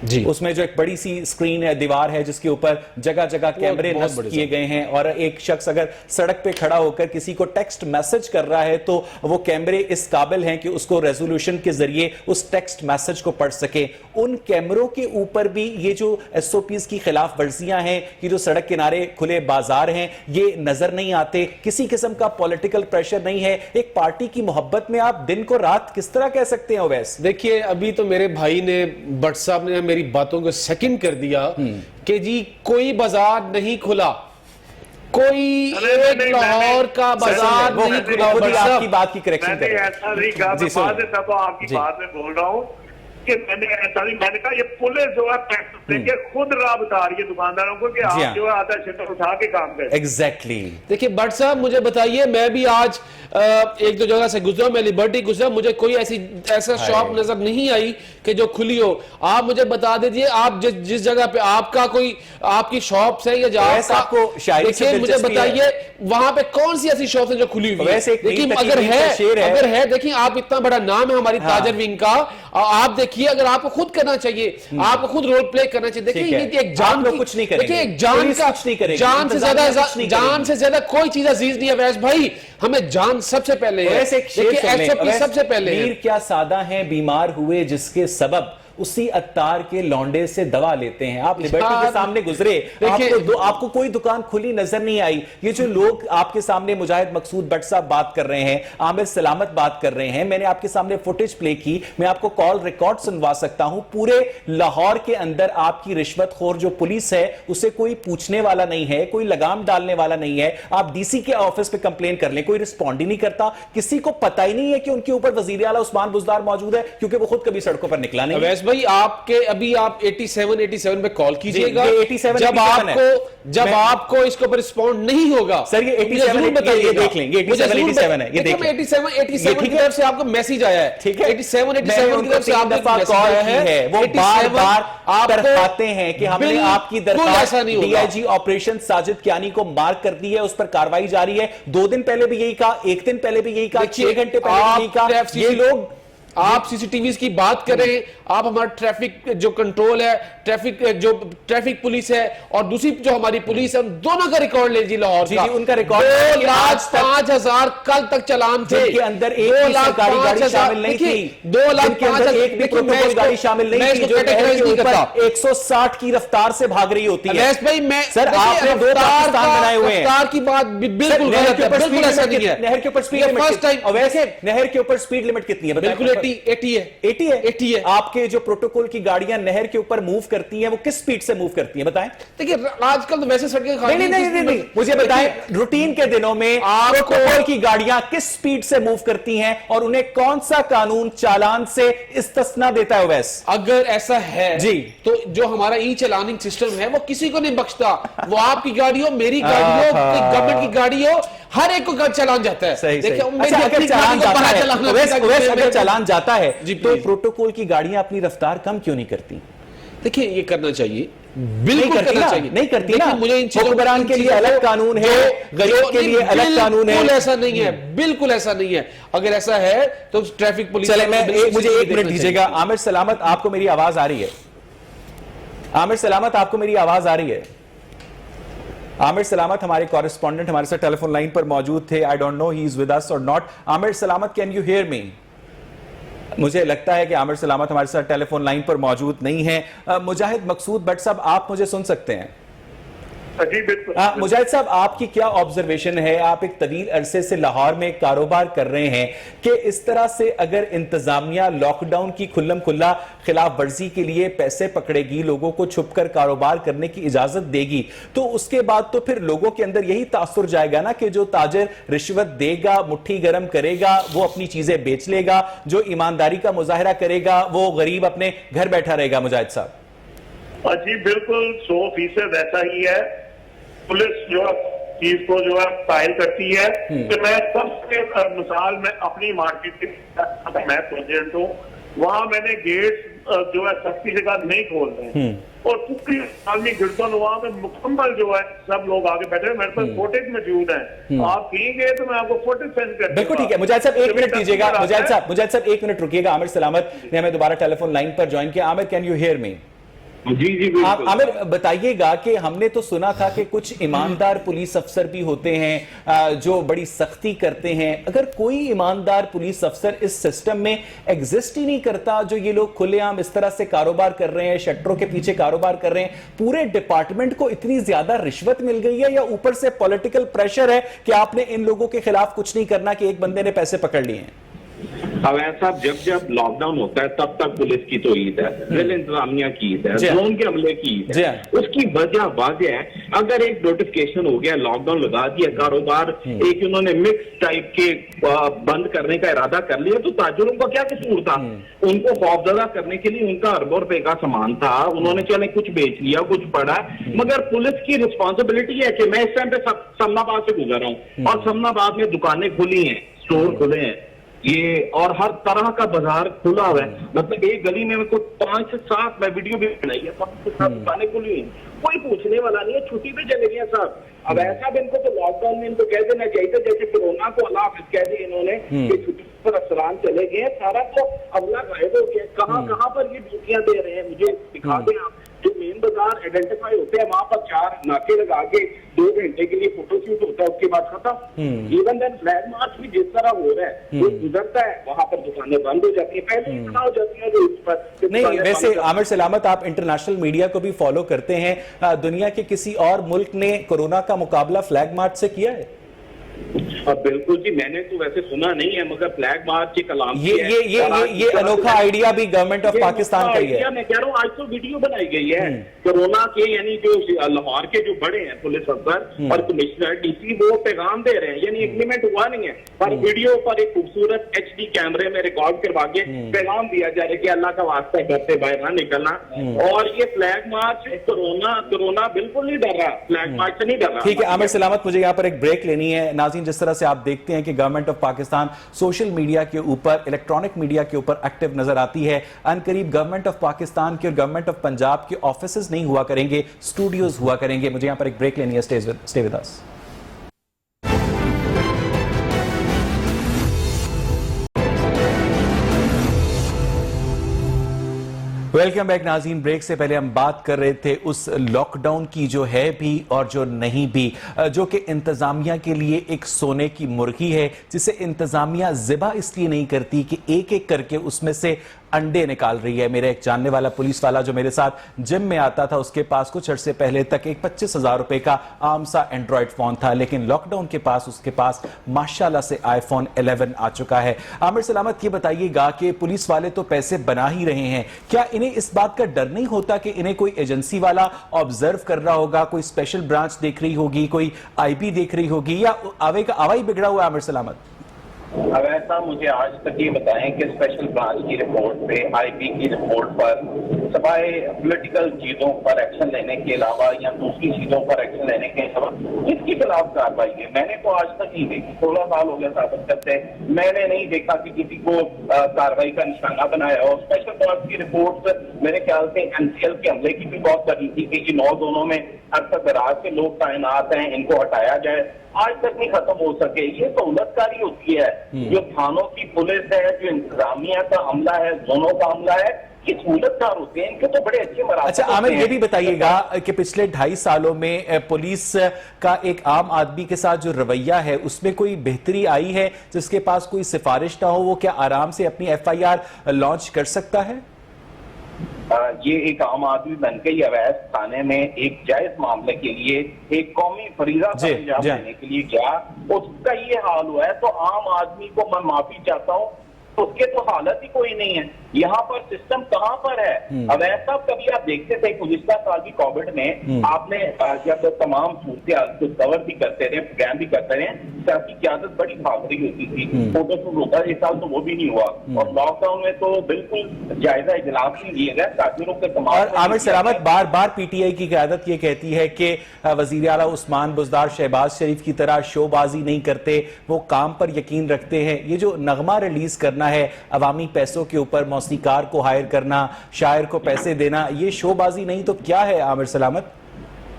जी, उसमें जो एक बड़ी सी स्क्रीन है, दीवार है जिसके ऊपर जगह जगह कैमरे नस्ब किए गए हैं और एक शख्स अगर सड़क पे खड़ा होकर किसी को टेक्स्ट मैसेज कर रहा है तो वो कैमरे इस काबिल हैं कि उसको रेजोल्यूशन के जरिए उस टेक्स्ट मैसेज को पढ़ सके। उन कैमरों के ऊपर भी ये जो एसओपीज की खिलाफ वर्जियां हैं कि जो सड़क किनारे खुले बाजार हैं ये नजर नहीं आते, किसी किस्म का पॉलिटिकल प्रेशर नहीं है। एक पार्टी की मोहब्बत में आप दिन को रात किस तरह कह सकते हैं ओवैस? देखिए, अभी तो मेरे भाई ने भट्ट साहब ने मेरी बातों को सेकंड कर दिया कि जी कोई बाजार नहीं खुला, कोई एक लाहौर का बाजार नहीं खुला। आपकी बात की करेक्शन ऐसा नहीं कहा, मैं आपकी बात में बोल रहा हूँ कि मैंने ऐसा नहीं, मैंने कहा ये पुलिस जो है टैक्स देके खुद राह बता रही है दुकानदारों को कि आप हाँ। जो है आधा क्षेत्र उठा के काम करें। एग्जैक्टली। देखिए भट्ट साहब, मुझे बताइए, मैं भी आज एक दो जगह से गुजरा, मैं लिबर्टी गुजरा, मुझे कोई ऐसा शॉप नजर नहीं आई कि जो खुली हो। आप मुझे बता दीजिए, आप जिस जगह पे आपका कोई आपकी शॉप्स है या जहाँ आपको शायरी से देखिए, मुझे दिलचस्पी है। बताइए वहां पे कौन सी ऐसी शॉप्स है जो खुली हुई है? वैसे एक देखिए, नील अगर तकीर का शेर है। अगर है, देखिए आप इतना बड़ा नाम है हमारी हाँ। ताजर विंग का, आप देखिए अगर आपको खुद करना चाहिए, आपको खुद रोल प्ले करना चाहिए। देखिए ठीक है। ये एक जान आप लोग की, कुछ नहीं करेंगे, देखिए एक जान पुलिस का, कुछ नहीं करेगी, जान से ज्यादा इंतजामिया कुछ नहीं जान करेगी। से ज्यादा कोई चीज अजीज नहीं है वैस भाई, हमें जान सबसे पहले है। वैसे एक शेर देखिए सुन लें, SOP वैसे सबसे पहले है। मीर क्या सादा हैं बीमार हुए जिसके सबब उसी अत्तार के लौंडे से दवा लेते हैं। आप लिबर्टी के यार, सामने गुजरे, आपको कोई दुकान खुली नजर नहीं आई। ये जो लोग आपके सामने, मुजाहिद मकसूद भट्ट साहब बात कर रहे हैं, आमिर सलामत बात कर रहे हैं, मैंने आपके सामने फुटेज प्ले की, मैं आपको कॉल रिकॉर्ड सुनवा सकता हूं। पूरे लाहौर के अंदर आपकी रिश्वतखोर जो पुलिस है उसे कोई पूछने वाला नहीं है, कोई लगाम डालने वाला नहीं है। आप डीसी के ऑफिस पे कंप्लेन कर लें, कोई रिस्पॉन्ड ही नहीं करता। किसी को पता ही नहीं है कि उनके ऊपर वजीर आला उस्मान बुज़दार मौजूद है, क्योंकि वो खुद कभी सड़कों पर निकला नहीं। अवैस भाई, आपके अभी आप 87 पे कॉल कीजिएगा। ये 87 जब आपको इसके ऊपर रिस्पॉन्ड नहीं होगा सर, ये 87 बताइए, देख लेंगे। 87 है, ये देख लें। 87 की तरफ से आपको मैसेज आया है, ठीक है। 87 मैंने की उनको तरफ से 3 आपको दफा मैसेज कॉल आया की है, वो 87 बार-बार तरफाते हैं कि हमने आपकी बिल्कुल ऐसा नहीं दरखास्त होगा। डीआईजी ऑपरेशन साजिद कियानी को मार्क कर दी है, उस पर कार्रवाई जारी है। 2 दिन पहले भी यही कहा, 1 दिन पहले भी यही कहा, 6 घंटे पहले भी यही कहा। ये लोग, आप सीसीटीवीज की बात करें, आप हमारा ट्रैफिक जो कंट्रोल है, ट्रैफिक पुलिस है और दूसरी जो हमारी पुलिस है, उन दोनों का रिकॉर्ड ले लीजिए लाहौर का। उनका रिकॉर्ड 2,05,000 कल तक चालान थे, जिनके अंदर एक भी सरकारी गाड़ी शामिल नहीं थी, 2,05,000 एक भी प्रोटोकॉल गाड़ी शामिल नहीं थी, जो नहर के ऊपर 160 की रफ्तार से भाग रही होती है। भाई, मैं सर, आपने 2 पाकिस्तान बनाए हुए हैं। रफ्तार की बात बिल्कुल गलत है, बिल्कुल ऐसा नहीं है। नहर के ऊपर स्पीड लिमिट, फर्स्ट टाइम वैसे नहर के ऊपर स्पीड लिमिट कितनी है? बिल्कुल 80 है। आपके जो प्रोटोकॉल की गाड़ियां नहर के ऊपर मूव करती हैं, वो किस स्पीड से मूव करती हैं, बताएं। देखिए आजकल तो वैसे सड़कें खाली नहीं, मुझे बताएं, रूटीन के दिनों में प्रोटोकॉल की गाड़ियां किस स्पीड से मूव करती हैं और उन्हें कौन सा कानून चालान से इस्तिस्ना देता है? वैसे अगर ऐसा है जी, तो जो हमारा ई चलानिंग सिस्टम है वो किसी को नहीं बख्शता। वो आपकी गाड़ी हो, मेरी गाड़ी हो, गवर्नमेंट की गाड़ी हो, हर एक को चालान जाता है। सही, देखिए, अच्छा, अगर चालान जाता है तो प्रोटोकॉल की गाड़ियां अपनी रफ्तार कम क्यों नहीं करती? देखिए, ये करना चाहिए, बिल्कुल करना चाहिए। नहीं करती ना। मुझे इन चीजों हुक्मरान के लिए अलग कानून है, गरीब के लिए अलग कानून है। बिल्कुल ऐसा नहीं है, बिल्कुल ऐसा नहीं है। अगर ऐसा है तो ट्रैफिक पुलिस, चले, मुझे 1 मिनट दीजिएगा। आमिर सलामत, आपको मेरी आवाज आ रही है? आमिर सलामत, आपको मेरी आवाज आ रही है? आमिर सलामत हमारे कॉरेस्पॉन्डेंट हमारे साथ टेलीफोन लाइन पर मौजूद थे। I don't know he is with us और नॉट। आमिर सलामत, कैन यू हियर मी? मुझे लगता है कि आमिर सलामत हमारे साथ टेलीफोन लाइन पर मौजूद नहीं है। मुजाहिद मकसूद भट्ट साहब, आप मुझे सुन सकते हैं? जी बिल्कुल। मुजाहिद साहब, आपकी क्या ऑब्जर्वेशन है? आप एक तवील अरसे से लाहौर में कारोबार कर रहे हैं कि इस तरह से अगर इंतजामिया लॉकडाउन की खुल्लम खुल्ला खिलाफ वर्जी के लिए पैसे पकड़ेगी, लोगों को छुपकर कारोबार करने की इजाजत देगी, तो उसके बाद तो फिर लोगों के अंदर यही तासुर जाएगा ना कि जो ताजिर रिश्वत देगा, मुट्ठी गर्म करेगा, वो अपनी चीजें बेच लेगा, जो ईमानदारी का मुजाहरा करेगा वो गरीब अपने घर बैठा रहेगा। मुजाहिद साहब जी बिल्कुल 100% ऐसा ही है। पुलिस जो चीज को जो है फाइल करती है कि मैं सबसे मिसाल में अपनी मार्केट की मैं प्रेसिडेंट हूँ, वहां मैंने गेट जो है सख्ती से कहा नहीं खोल रहे और पूरी आदमी गिरदन वहां पे मुकम्मल जो है सब लोग आगे बैठे हैं। मेरे पास फोटेज मौजूद है, आप कहेंगे तो मैं आपको फोटेज सेंड कर। बिल्कुल ठीक है। मुजाहिद साहब 1 मिनट दीजिएगा। मुजाहिद साहब 1 मिनट रुकिएगा। आमिर सलामत ने हमें दोबारा टेलीफोन लाइन पर ज्वाइन किया। Aamir, can you hear me? जी आप आमिर बताइएगा कि हमने तो सुना था कि कुछ ईमानदार पुलिस अफसर भी होते हैं जो बड़ी सख्ती करते हैं। अगर कोई ईमानदार पुलिस अफसर इस सिस्टम में एग्जिस्ट ही नहीं करता, जो ये लोग खुलेआम इस तरह से कारोबार कर रहे हैं, शटरों के पीछे कारोबार कर रहे हैं, पूरे डिपार्टमेंट को इतनी ज्यादा रिश्वत मिल गई है या ऊपर से पॉलिटिकल प्रेशर है कि आपने इन लोगों के खिलाफ कुछ नहीं करना कि एक बंदे ने पैसे पकड़ लिए हैं? अवैध साहब, जब जब लॉकडाउन होता है तब तक पुलिस की तो ईद है, जिला इंतजामिया की ईद है, ड्रोन के हमले की ईद है। उसकी वजह वाज़ेह है, अगर एक नोटिफिकेशन हो गया, लॉकडाउन लगा दिया, कारोबार एक उन्होंने मिक्स टाइप के बंद करने का इरादा कर लिया, तो ताजुरों का क्या कसूर था? उनको खौफजदा करने के लिए उनका अरबों रुपए का सामान था, उन्होंने चले कुछ बेच लिया, कुछ पड़ा, मगर पुलिस की रिस्पॉन्सिबिलिटी है कि मैं इस टाइम पे समनाबाद से गुजर रहा हूँ और समनाबाद में दुकानें खुली हैं, स्टोर खुले हैं, ये और हर तरह का बाजार खुला हुआ है। मतलब एक गली में मेरे को 5 से 7 मैं वीडियो भी बनाई है, 5 से 7 दुकानें खुली हुई, कोई पूछने वाला नहीं है, छुट्टी पे चले गए साहब। अब ऐसा भी इनको तो लॉकडाउन में इनको कह देना चाहिए, जैसे कोरोना को अल्लाह हाफिज कह दिया इन्होंने कि छुट्टी पर अफसरान चले गए, सारा तो अमला गायब हो गया। कहाँ पर ये ड्यूटियां दे रहे हैं, मुझे दिखा दें आप। जो मेन बाजार आइडेंटिफाई होते हैं वहां पर 4 नाके लगा के 2 घंटे के लिए फोटोशूट होता है, उसके बाद खत्म। इवन देन फ्लैग मार्च भी जिस तरह हो रहा है, वो गुजरता है, वहां पर दुकानें बंद हो जाती है, पहले इतना हो जाती है जो इस पर नहीं। वैसे आमिर सलामत, आप इंटरनेशनल मीडिया को भी फॉलो करते हैं, दुनिया के किसी और मुल्क ने कोरोना का मुकाबला फ्लैग मार्च से किया है? बिल्कुल जी, मैंने तो वैसे सुना नहीं है, मगर फ्लैग मार्च के कलाम ये अनोखा आइडिया भी गवर्नमेंट ऑफ पाकिस्तान का ही है। मैं कह रहा हूँ आज तो वीडियो बनाई गई है कोरोना के, यानी जो लाहौर के जो बड़े हैं पुलिस अफसर और कमिश्नर डीसी, वो पैगाम दे रहे हैं, यानी इम्प्लीमेंट हुआ नहीं है, पर वीडियो पर एक खूबसूरत HD कैमरे में रिकॉर्ड करवा के पैगाम दिया जा रहा है कि अल्लाह का वास्ता है, घर से बाहर ना निकलना। और ये फ्लैग मार्च कोरोना बिल्कुल नहीं डर रहा, फ्लैग मार्च से नहीं डर रहा। ठीक है आमिर सलामत, मुझे यहाँ पर एक ब्रेक लेनी है। नाज़रीन, जिस तरह से आप देखते हैं कि government of Pakistan social media के ऊपर, इलेक्ट्रॉनिक मीडिया के ऊपर एक्टिव नजर आती है, अनकरीब गवर्नमेंट ऑफ पाकिस्तान के और गवर्नमेंट ऑफ पंजाब के ऑफिसेज नहीं हुआ करेंगे, स्टूडियोज हुआ करेंगे। मुझे यहाँ पर एक ब्रेक लेनी है, stay with us. Welcome back नाज़रीन। ब्रेक से पहले हम बात कर रहे थे उस लॉकडाउन की जो है भी और जो नहीं भी, जो कि इंतजामिया के लिए एक सोने की मुर्गी है, जिसे इंतजामिया ज़िबा इसलिए नहीं करती कि एक एक करके उसमें से अंडे निकाल रही है। मेरा एक जानने वाला पुलिस वाला जो मेरे साथ जिम में आता था, उसके पास कुछ अर्से पहले तक एक 25,000 रुपए का आम सा एंड्रॉयड फोन था, लेकिन लॉकडाउन के पास उसके पास माशाल्लाह से iPhone 11 आ चुका है। आमिर सलामत, ये बताइएगा कि पुलिस वाले तो पैसे बना ही रहे हैं, क्या इन्हें इस बात का डर नहीं होता कि इन्हें कोई एजेंसी वाला ऑब्जर्व कर रहा होगा, कोई स्पेशल ब्रांच देख रही होगी, कोई IB देख रही होगी, या आवाई बिगड़ा हुआ है? आमिर सलामत, अब ऐसा मुझे आज तक ये बताएं कि स्पेशल ब्रांच की रिपोर्ट पे, IB की रिपोर्ट पर, सवाए पॉलिटिकल चीजों पर एक्शन लेने के अलावा या दूसरी चीजों पर एक्शन लेने के अलावा किसके खिलाफ कार्रवाई है? मैंने तो आज तक नहीं देखी, 16 साल हो गया साबित करते, मैंने नहीं देखा कि किसी को कार्रवाई का निशाना बनाया। और स्पेशल ब्रांच की रिपोर्ट मेरे ख्याल से NCL के हमले की भी बहुत बनी थी कि 9 जोनों में अक्सर दराज के लोग तैनात हैं, इनको हटाया जाए, आज तक नहीं खत्म हो सके। ये सहूलतकारी होती है जो थानों की पुलिस है, जो इंतजामिया का हमला है, जोनों का हमला है, ये सहूलतकार होते हैं, इनके तो बड़े अच्छे मराहल। अच्छा आमिर, ये भी बताइएगा कि पिछले 2.5 सालों में पुलिस का एक आम आदमी के साथ जो रवैया है, उसमें कोई बेहतरी आई है? जिसके पास कोई सिफारिश ना हो, वो क्या आराम से अपनी FIR लॉन्च कर सकता है? ये एक आम आदमी बनकर ही अवैध थाने में एक जायज मामले के लिए एक कौमी फरीजा देने के लिए गया, उसका ये हाल हुआ है, तो आम आदमी को मैं माफी चाहता हूँ, उसके तो हालत ही कोई नहीं है। यहाँ पर सिस्टम कहाँ पर है? अवैध साहब, कभी आप देखते थे गुज़िश्ता साल की कोविड में आपने जब तमाम सूरत को कवर भी करते रहे, प्रोग्राम भी करते रहे, सियासी क़यादत बड़ी भाग रही होती थी, फोटो शूट होता है, इस साल तो वो भी नहीं हुआ। और लॉकडाउन में तो बिल्कुल जायजा इजलास नहीं लिए गए ताजिरों के तमाम। और आमिर सलामत, बार बार PTI की क़यादत ये कहती है कि वज़ीर आला उस्मान बुज़दार शहबाज शरीफ की तरह शोबाजी नहीं करते, वो काम पर यकीन रखते हैं। ये जो नगमा रिलीज करना है अवामी पैसों के ऊपर, मौसीकार को हायर करना, शायर को पैसे देना, ये शोबाजी नहीं तो क्या है आमिर सलामत?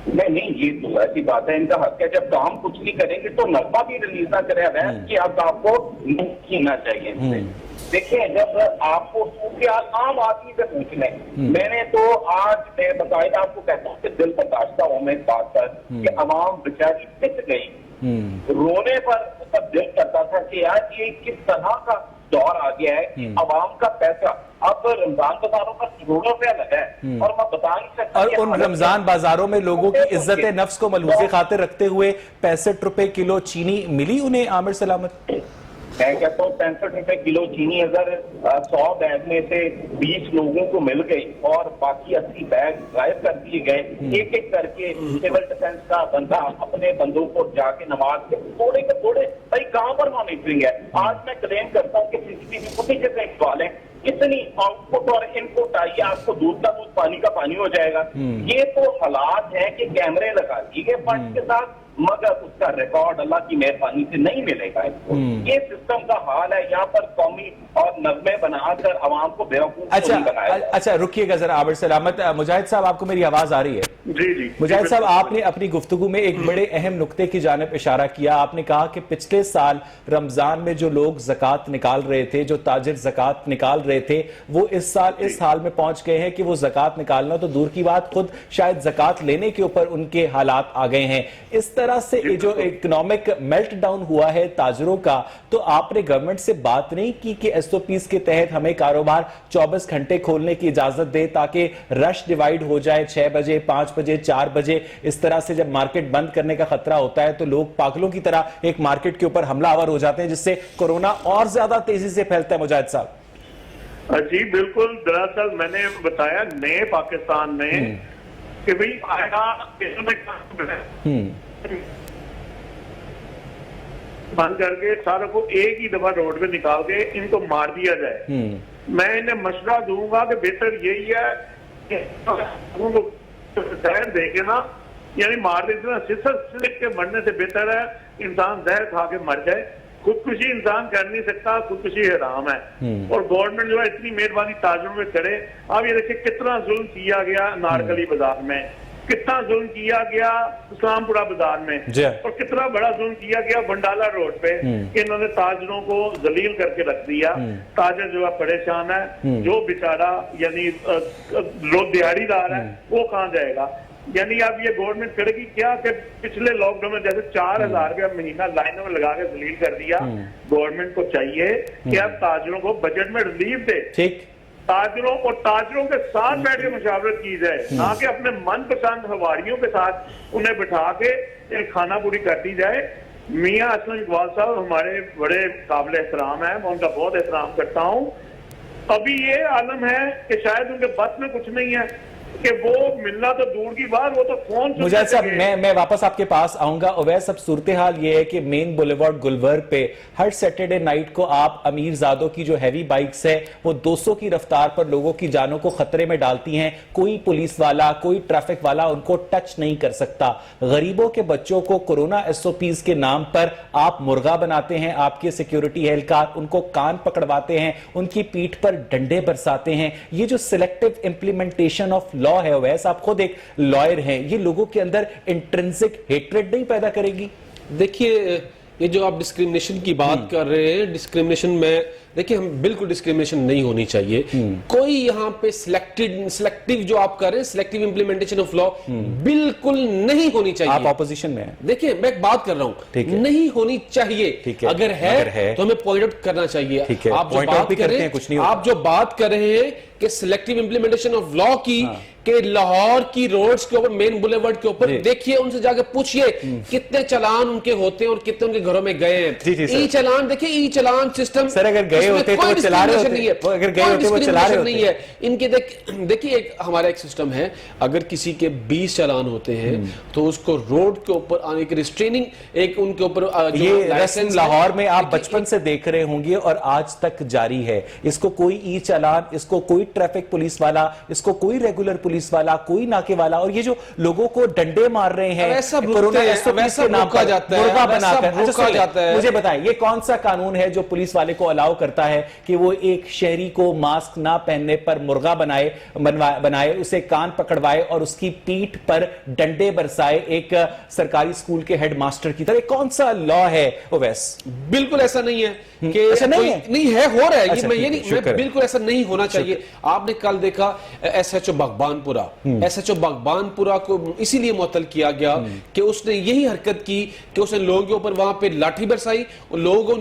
नहीं, ये तो ऐसी बात है, इनका हक है, जब काम कुछ नहीं करेंगे तो नगमा भी रिलीज ना करे अवैध की, अब आपको नहीं कीना चाहिए। देखिए, जब आपको सूरत आम आदमी से पूछ लें, मैंने तो आज मैं बताया आपको कहता हूँ कि दिल बर्दाश्ता हूँ मैं इस बात पर कि अवाम बेचारी पिस गई, रोने पर दिल करता था कि यार ये किस तरह का दौर आ गया है कि अवाम का पैसा, अब रमजान बाजारों पर करोड़ों रुपया लगा है और मैं बता नहीं सकता। और उन रमजान बाजारों में लोगों की इज्जत नफ्स को मलहूज़े खातिर रखते हुए 65 रुपए किलो चीनी मिली उन्हें आमिर सलामत? मैं कहता हूँ 65 रुपए किलो चीनी अगर 100 बैग में से 20 लोगों को मिल गई और बाकी 80 बैग गायब कर दिए गए, एक एक करके सिविल डिफेंस का बंदा अपने बंदों को जाके नमाज के थोड़े के थोड़े, भाई कहाँ पर मॉनिटरिंग है? आज मैं क्लेम करता हूँ कि सीसीटीवी फुटेज से सवाल है, कितनी आउटपुट और इनपुट आई है, आपको दूध का दूध पानी का पानी हो जाएगा। ये तो हालात है कि कैमरे लगा दिए फंड के साथ, मगर उसका रिकॉर्ड अल्लाह की मेहरबानी से नहीं मिलेगा इसको। ये सिस्टम का हाल है। यहाँ पर कौमी और नगमे बनाकर आवाम को बेवकूफ अच्छा बनाया। अच्छा, रुकिएगा जरा आबिद सलामत। मुजाहिद साहब, आपको मेरी आवाज आ रही है? जी जी मुजाहिद साहब, आपने अपनी गुफ्तगू में एक बड़े अहम नुक्ते की जानिब इशारा किया। आपने कहा कि पिछले साल रमजान में जो लोग ज़कात निकाल रहे थे, जो ताजिर ज़कात निकाल रहे थे, वो इस साल इस हाल में पहुंच गए हैं कि वो ज़कात निकालना तो दूर की बात, खुद शायद ज़कात लेने के ऊपर उनके हालात आ गए हैं। इस तरह से ये जो इकोनॉमिक मेल्ट डाउन हुआ है ताजरों का, तो आपने गवर्नमेंट से बात नहीं की कि एसओपीज के तहत हमें कारोबार 24 घंटे खोलने की इजाजत दे, ताकि रश डिवाइड हो जाए 6 बजे, 5 बजे, 4 बजे? इस तरह से जब मार्केट बंद करने का खतरा होता है तो लोग पागलों की तरह एक मार्केट के ऊपर हमलावर हो जाते हैं, जिससे कोरोना और ज्यादा तेजी से फैलता है। मुजाहिद साहब जी बिल्कुल, दरअसल मैंने बताया नए पाकिस्तान में कि भाई आएगा बंद करके सारों को एक ही दफा रोड पे निकाल के इनको मार दिया जाए। मैं इन्हें मशवरा दूंगा कि बेहतर यही है कि जहर देके ना, यानी मार देते ना, सिसक के मरने से बेहतर है इंसान जहर खा के मर जाए। खुदकुशी इंसान कर नहीं सकता, खुदकुशी हराम है। और गवर्नमेंट जो है इतनी मेहरबानी ताजुर्बे में करे। अब ये देखिए कितना जुल्म किया गया नारकली बाजार में, कितना जुल्म किया गया इस्लामपुरा बाजार में, और कितना बड़ा जुल्म किया गया बंडाला रोड पे। इन्होंने ताजरों को जलील करके रख दिया। ताजर जो है परेशान है, जो बेचारा यानी दिहाड़ीदार है वो कहाँ जाएगा? यानी अब ये गवर्नमेंट करेगी क्या कि पिछले लॉकडाउन में जैसे 4000 रुपया महीना लाइनों में लगा के जलील कर दिया। गवर्नमेंट को चाहिए कि अब ताजरों को बजट में रिलीफ दे, ठीक, ताजरों और ताजरों के साथ बैठ के मुशावरत की जाए, ना कि अपने मनपसंद हवारियों के साथ उन्हें बिठा के एक खाना पूरी कर दी जाए। मियां असलम इकबाल साहब हमारे बड़े काबिल एहतराम है, मैं उनका बहुत एहतराम करता हूँ। अभी ये आलम है कि शायद उनके बस में कुछ नहीं है कि वो मिलना तो दूर की बात, वो तो फोन। मुजाहिद साहब, मैं वापस आपके पास आऊंगा। ओवैस, अब सूरत हाल ये है कि मेन बुलेवार्ड गुलवर्ग पे हर सैटरडे नाइट को आप अमीर ज़ादों की जो हैवी बाइक्स है वो 200 की रफ्तार पर लोगों की जानों को खतरे में डालती हैं। कोई पुलिस वाला, कोई ट्रैफिक वाला उनको टच नहीं कर सकता। गरीबों के बच्चों को कोरोना एसओपीज के नाम पर आप मुर्गा बनाते हैं, आपके सिक्योरिटी एहलकार उनको कान पकड़वाते हैं, उनकी पीठ पर डंडे बरसाते हैं। ये जो सिलेक्टिव इंप्लीमेंटेशन ऑफ लॉ है, वैसे आप खुद एक लॉयर हैं, ये लोगों के अंदर इंट्रिंसिक हेट्रेड नहीं पैदा करेगी? देखिए, ये जो आप डिस्क्रिमिनेशन की बात कर रहे हैं, डिस्क्रिमिनेशन में देखिए हम बिल्कुल डिस्क्रिमिनेशन नहीं होनी चाहिए। कोई यहाँ पे सिलेक्टिव जो आप कर रहे हैं, सिलेक्टिव इंप्लीमेंटेशन ऑफ लॉ बिल्कुल नहीं होनी चाहिए। आप ऑपोजिशन में हैं। देखिए मैं एक बात कर रहा हूँ, नहीं होनी चाहिए। अगर है तो हमें पॉइंट आउट करना चाहिए। आप जो बात कर रहे हैं, कुछ नहीं, आप जो बात कर रहे हैं कि सिलेक्टिव इंप्लीमेंटेशन ऑफ लॉ की, के लाहौर की रोड्स के ऊपर, मेन बुलेवार्ड के ऊपर देखिए, उनसे जाके पूछिए कितने चालान उनके होते हैं और कितने उनके घरों में गए हैं। ई चालान देखिए, ई चालान सिस्टम सर अगर गए होते तो वो चला रहे होते, अगर गए होते वो चला रहे होते नहीं है इनके। देखिए एक हमारा एक सिस्टम है, अगर किसी के 20 चालान होते हैं तो उसको रोड के ऊपर आने की रिस्ट्रेनिंग एक उनके ऊपर, ये रस्म लाहौर में आप बचपन से देख रहे होंगे और आज तक जारी है। इसको कोई ई चालान, इसको कोई ट्रैफिक पुलिस वाला, इसको कोई रेगुलर पुलिस वाला, कोई नाके वाला, और ये जो लोगों को डंडे मार रहे हैं, कोरोना के नाम पर मुर्गा बनाकर। मुझे बताएं, ये कौन सा कानून है जो पुलिस वाले को अलाउ करता है कि वो एक शहरी को मास्क ना पहनने पर मुर्गा बनाए, उसे कान पकड़वाए और उसकी पीठ पर डंडे बरसाए, एक सरकारी स्कूल के हेडमास्टर की तरह? कौन सा लॉ है ओवैस? बिल्कुल ऐसा नहीं है कि ऐसा नहीं है, हो रहा है। मैं बिल्कुल ऐसा नहीं होना चाहिए। आपने कल देखा एसएचओ बागबानपुरा को इसीलिए मुअत्तल किया गया कि उसने यही हरकत की कि उसने लोगों के ऊपर वहां पे लाठी बरसाई, लोगों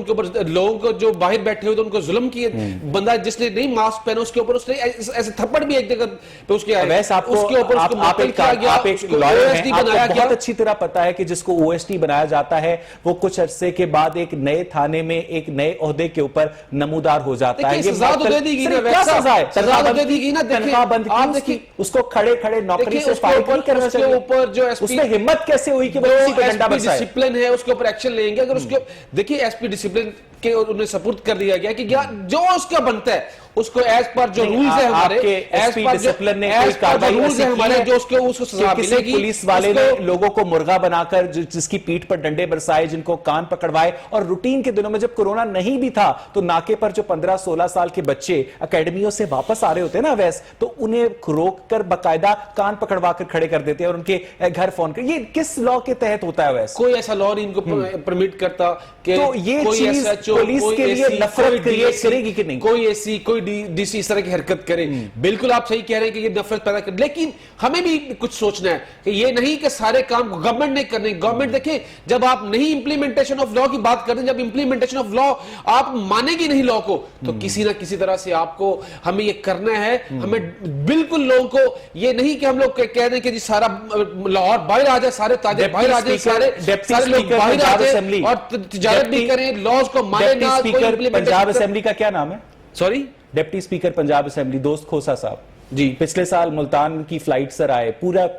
को जो बाहर बैठे हुए हुए तो उनको जुल्म किए, बंदा जिसने नहीं मास्क पहना उसके ऊपर उसने ऐसे थप्पड़ भी एक जगह पे उसके आए, वैसे आपको उसके ऊपर उसको आप मुअत्तल किया गया, आप एक उसको लॉयर OSD हैं, बनाया आपको गया। बहुत अच्छी तरह पता है कि जिसको ओएसडी बनाया जाता है वो कुछ अरसे के बाद एक नए थाने में एक नए ओहदे के ऊपर नमूदार हो जाता है। देखिए, सजा तो दे दी गई ना, क्या सजा है? सजा तो दे दी गई ना। तनख्वाह बंद आप की देखिए, उसकी, उसको खड़े खड़े नौकरी देखिए, से उसके फाइट नहीं ऊपर करना उसके चाहिए। ऊपर जो एसपी उसमें हिम्मत कैसे हुई कि वो किसी पे डंडा बरसाए? डिसिप्लिन है उसके ऊपर एक्शन लेंगे। अगर उसके देखिए एसपी डिसिप्लिन के उन्हें सपोर्ट कर दिया गया कि जो उसका बनता है उसको एज पर जो रूल्स है हमारे, एज पर डिसिप्लिन ने कोई कार्रवाई रूल्स है हमारे, जो उसको सजा मिलेगी। पुलिस वाले ने लोगों को मुर्गा बनाकर जिसकी पीठ पर डंडे बरसाए, जिनको कान पकड़वाए, और रूटीन के दिनों में जब कोरोना नहीं भी था तो नाके पर जो 15-16 साल के बच्चे अकेडमियों से वापस आ रहे होते हैं ना अवैस, तो उन्हें रोक कर बाकायदा कान पकड़वा कर खड़े कर देते हैं और उनके घर फोन कर। ये किस लॉ के तहत होता है अवैस? कोई ऐसा लॉ नहीं इनको परमिट करता कि तो ये चीज पुलिस के लिए नफरत क्रिएट करेगी कि नहीं? कोई एसी कोई डीसी इस तरह की हरकत करे। बिल्कुल आप सही कह रहे हैं कि ये नफरत पैदा कर, लेकिन हमें भी कुछ सोचना है कि ये नहीं कि सारे काम गवर्नमेंट ने करने। गवर्नमेंट देखिए, जब आप नहीं इंप्लीमेंटेशन ऑफ लॉ की बात करते हैं, जब इंप्लीमेंटेशन ऑफ लॉ आप मानेगी नहीं लॉ को, तो किसी ना किसी तरह से आपको हमें ये करना है। हमें बिल्कुल लोगों को ये नहीं कि हम लोग कह दें कि जी सारा लाहौर बाहर आ जाए, सारे ताजिर बाहर आ जाए, सारे लोग बाहर आ जाए और तिजारत भी करें, लॉज को माने ना। स्पीकर पंजाब असेंबली का क्या नाम है? Sorry, deputy speaker Punjab assembly दोस्त खोसा साहब जी पिछले साल मुल्तान की फ्लाइट सर आए,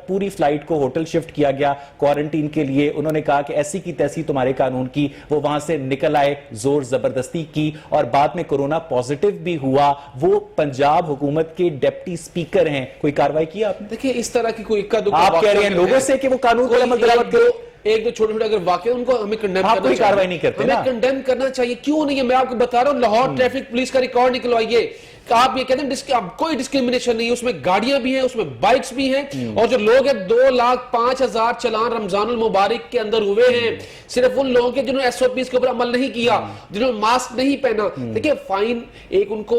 पूरी फ्लाइट को होटल शिफ्ट किया गया क्वारंटीन के लिए। उन्होंने कहा कि ऐसी की तैसी तुम्हारे कानून की, वो वहां से निकल आए, जोर जबरदस्ती की और बाद में कोरोना पॉजिटिव भी हुआ। वो पंजाब हुकूमत के डिप्टी स्पीकर हैं, कोई कार्रवाई की आपने? देखिए, इस तरह की कोई इक्का दुक्का आप कह रहे हैं लोगों से कि वो कानून को अमल दरामद करो। एक दो छोटे छोटे अगर वाकई उनको हमें कंडेम आप करना कोई चाहिए। कार्रवाई नहीं करते ना? हमें कंडेम करना चाहिए, क्यों नहीं है? मैं आपको बता रहा हूं, लाहौर ट्रैफिक पुलिस का रिकॉर्ड निकलवाइए। आप ये कहते हैं कोई डिस्क्रिमिनेशन नहीं है, उसमें गाड़ियां भी हैं, उसमें बाइक्स भी हैं, और जो लोग हैं 2,05,000 चलान रमजानुल मुबारक के अंदर हुए हैं। सिर्फ उन लोगों के जिन्होंने एसओपीज के ऊपर अमल नहीं किया, जिन्होंने मास्क नहीं पहना। देखिए, फाइन एक उनको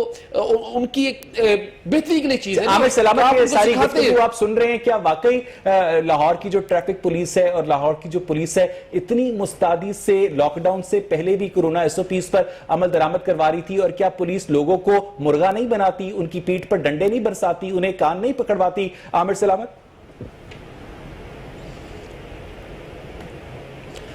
उनकी एक बेहतरी की चीज है। आमिर सलामत की सारी गुफ्तगू आप सुन रहे हैं, क्या वाकई लाहौर की जो ट्रैफिक पुलिस है और लाहौर की जो पुलिस है इतनी मुस्तैदी से लॉकडाउन से पहले भी कोरोना एसओपीज पर अमल दरामद करवा रही थी? और क्या पुलिस लोगों को मुर्गा नहीं बनाती, उनकी पीठ पर डंडे नहीं बरसाती, उन्हें कान नहीं पकड़वाती? आमिर सलामत,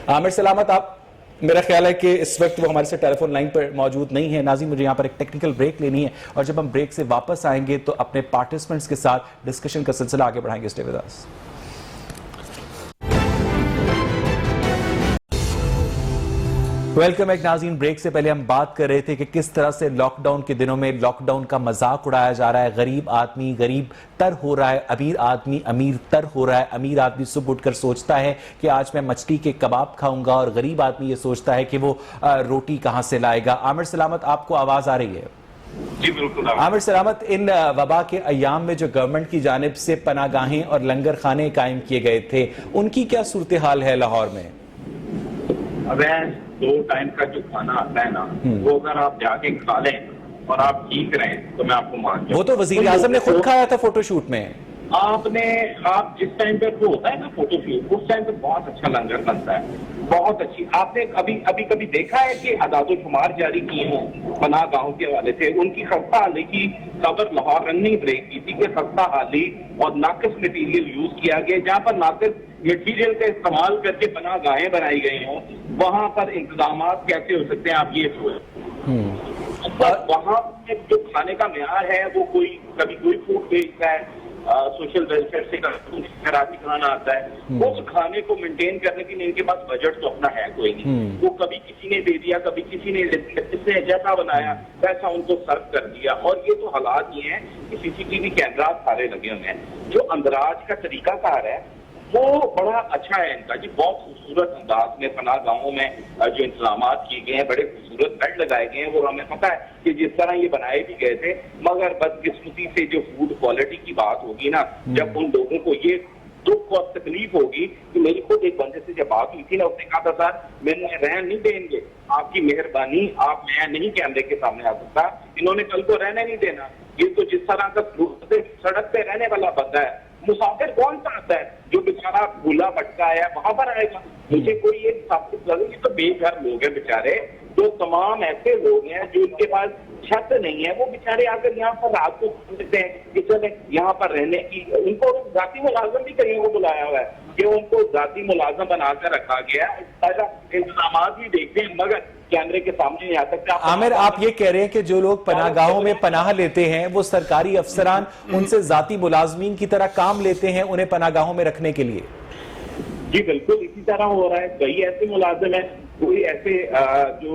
आमिर सलामत, आप, मेरा ख्याल है कि इस वक्त वो हमारे से टेलीफोन लाइन पर मौजूद नहीं है। नाज़रीन, मुझे यहाँ पर एक टेक्निकल ब्रेक लेनी है और जब हम ब्रेक से वापस आएंगे तो अपने पार्टिसिपेंट्स के साथ डिस्कशन का सिलसिला आगे बढ़ाएंगे। Stay with us. Welcome back नाज़रीन। ब्रेक से पहले हम बात कर रहे थे कि किस तरह से लॉकडाउन के दिनों में लॉकडाउन का मजाक उड़ाया जा रहा है। गरीब आदमी गरीब तर हो रहा है, अमीर आदमी अमीर तर हो रहा है। अमीर आदमी सुबह उठकर सोचता है कि आज मैं मछली के कबाब खाऊंगा और गरीब आदमी ये सोचता है कि वो रोटी कहां से लाएगा। आमिर सलामत, आपको आवाज आ रही है? जी बिल्कुल। आमिर सलामत, इन वबा के अयाम में जो गवर्नमेंट की जानिब से पनागाहें और लंगर खाने कायम किए गए थे, उनकी क्या सूरत हाल है लाहौर में? अवैध 2 टाइम का जो खाना आता है ना, वो अगर आप जाके खा लें और आप ठीक रहें तो मैं आपको मान जाऊं। वो तो वजीर आजम ने खुद खाया था फोटोशूट में। आप जिस टाइम पे वो होता है ना फोटोशूट, उस टाइम पे बहुत अच्छा लंगर बनता है, बहुत अच्छी। आपने कभी देखा है कि अदादो शुमार जारी किए हों पनाह गाहों के हवाले से? उनकी खस्ता हाली की खबर लाहौर रन नहीं ब्रेक की थी कि खस्ता हाली और नाकिस मटीरियल यूज किया गया। जहां पर नाकिस मटीरियल का इस्तेमाल करके पनाह गाहें बनाई गई हों, वहां पर इंतजाम कैसे हो सकते हैं? आप ये सोचें। वहां जो खाने का मेयार है वो कभी कोई फूड बेचता है, सोशल वेलफेयर से कराची खाना आता है, उस खाने को मेंटेन करने के लिए इनके पास बजट तो अपना है कोई नहीं। वो कभी किसी ने दे दिया, कभी किसी ने जिसने जैसा बनाया वैसा उनको सर्व कर दिया। और ये तो हालात ये हैं कि सीसीटीवी कैमरा सारे लगे हुए हैं। जो अंदराज का तरीकाकार है वो बड़ा अच्छा है इनका जी, बहुत खूबसूरत अंदाज में पनाह गांवों में जो इंतजाम किए गए हैं, बड़े खूबसूरत बेड लगाए गए हैं। वो हमें पता है कि जिस तरह ये बनाए भी गए थे, मगर बदकिस्मती से जो फूड क्वालिटी की बात होगी ना, जब उन लोगों को ये दुख और तकलीफ होगी कि मेरी खुद एक बंदे से जब बात हुई थी ना, उसने कहा था सर मैंने रहन नहीं देंगे, आपकी मेहरबानी, आप मैं नहीं कैमरे के सामने आ सकता, इन्होंने कल को रहने नहीं देना। ये तो जिस तरह का सड़क पे रहने वाला बंदा है, मुसाफिर कौन सा आता है जो बेचारा भूला भटका है, वहां पर आएगा? मुझे कोई एक साबित लगे, ये तो बेघर लोग हैं बेचारे, जो तमाम ऐसे लोग हैं जो इनके पास छत नहीं है, वो बेचारे आकर यहाँ पर रात को सोचते हैं कि चले यहाँ पर रहने की, उनको जाती मुलाजम भी कहीं को बुलाया हुआ है कि उनको जाती मुलाजम बनाकर रखा गया है। इंतजाम भी देखते हैं मगर कैमरे के सामने नहीं आ सकते। आमिर, आप ये कह रहे हैं कि जो लोग पनाहगाहों में पनाह लेते हैं वो सरकारी अफसरान उनसे जाती मुलाजमीन की तरह काम लेते हैं उन्हें पनाहगाहों में रखने के लिए? जी बिल्कुल इसी तरह हो रहा है। कई ऐसे मुलाजिम हैं, कोई ऐसे जो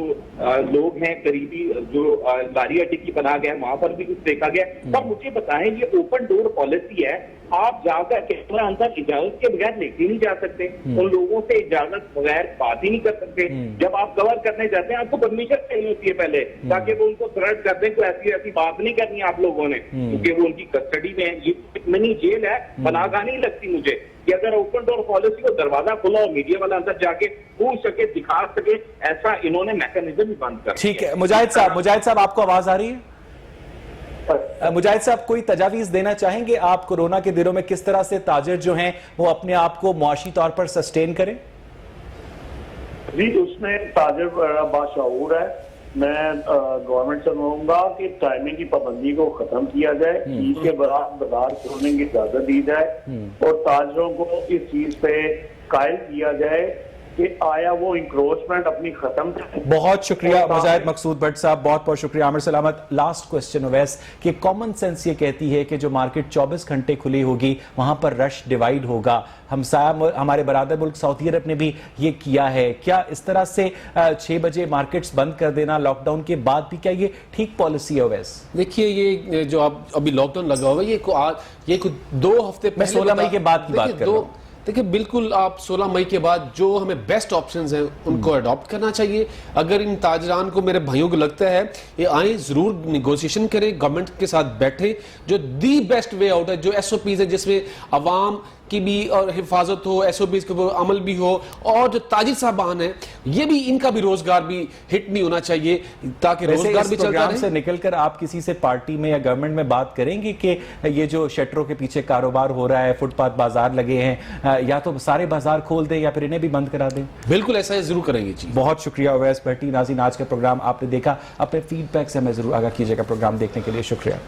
लोग हैं करीबी जो बारी अड्डे की बना गया वहां पर भी कुछ देखा गया। पर मुझे बताएं, ये ओपन डोर पॉलिसी है, आप जाकर कैमरा अंदर इजाजत के बगैर लेके नहीं जा सकते, उन लोगों से इजाजत बगैर बात ही नहीं कर सकते। जब आप कवर करने जाते हैं आपको परमिशन चाहिए होती है पहले, ताकि वो उनको सर्च कर दें। तो ऐसी ऐसी बात नहीं करनी आप लोगों ने, क्योंकि वो उनकी कस्टडी में है। ये मिनी जेल है, पनाहगाह नहीं लगती मुझे कि अगर ओपन डोर पॉलिसी को दरवाजा खुला और मीडिया वाला अंदर जाके पूछ सके, दिखा सके, ऐसा इन्होंने मैकेनिज्म ही बंद कर। ठीक है मुजाहिद साहब आपको आवाज आ रही है? मुजाहिद साहब, कोई तजावीज देना चाहेंगे आप कोरोना के दिनों में किस तरह से ताजिर जो हैं वो अपने आप को मुआशी तौर पर सस्टेन करें? जी, उसमें ताजिर बड़ा बाशऊर है। मैं गवर्नमेंट से कहूंगा कि टाइमिंग की पाबंदी को खत्म किया जाए, ईद के बाद बाजार खोलने की इजाजत दी जाए और ताजिरों को इस चीज पे कायल किया जाए कि आया वो इंक्रोचमेंट अपनी खत्म करें। बहुत शुक्रिया मुजाहिद मकसूद भट्ट साहब, बहुत बहुत शुक्रिया। आमिर सलामत, लास्ट क्वेश्चन अवैस कि कॉमन सेंस ये कहती है कि जो मार्केट 24 घंटे खुली होगी वहां पर रश डिवाइड होगा। हमारे बरादर मुल्क सऊदी अरब ने भी ये किया है। क्या इस तरह से 6 बजे मार्केट्स बंद कर देना लॉकडाउन के बाद भी क्या ये ठीक पॉलिसी है अवैस? देखिए, ये जो अब अभी लॉकडाउन लगा हुआ है ये 2 हफ्ते मैं 16 मई के बाद की बात कर रहा हूं। देखिए, बिल्कुल आप 16 मई के बाद जो हमें बेस्ट ऑप्शंस हैं उनको अडॉप्ट करना चाहिए। अगर इन ताजरान को, मेरे भाइयों को लगता है ये आए, जरूर निगोशिएशन करें, गवर्नमेंट के साथ बैठे, जो दी बेस्ट वे आउट है, जो SOPs है जिसमें अवाम की भी और हिफाजत हो, SOPs के अमल भी हो, और जो ताजिर साहबान है ये भी, इनका भी रोजगार भी हिट नहीं होना चाहिए, ताकि रोजगार भी चलता रहे। से निकलकर आप किसी से पार्टी में या गवर्नमेंट में बात करेंगे कि ये जो शटरों के पीछे कारोबार हो रहा है, फुटपाथ बाजार लगे हैं, या तो सारे बाजार खोल दें या फिर इन्हें भी बंद करा दें? बिल्कुल ऐसा जरूर करेंगे जी। बहुत शुक्रिया अवैस भट्टी। नाज़रीन, आज का प्रोग्राम आपने देखा, अपने फीडबैक से हमें जरूर आगाह कीजिएगा। प्रोग्राम देखने के लिए शुक्रिया।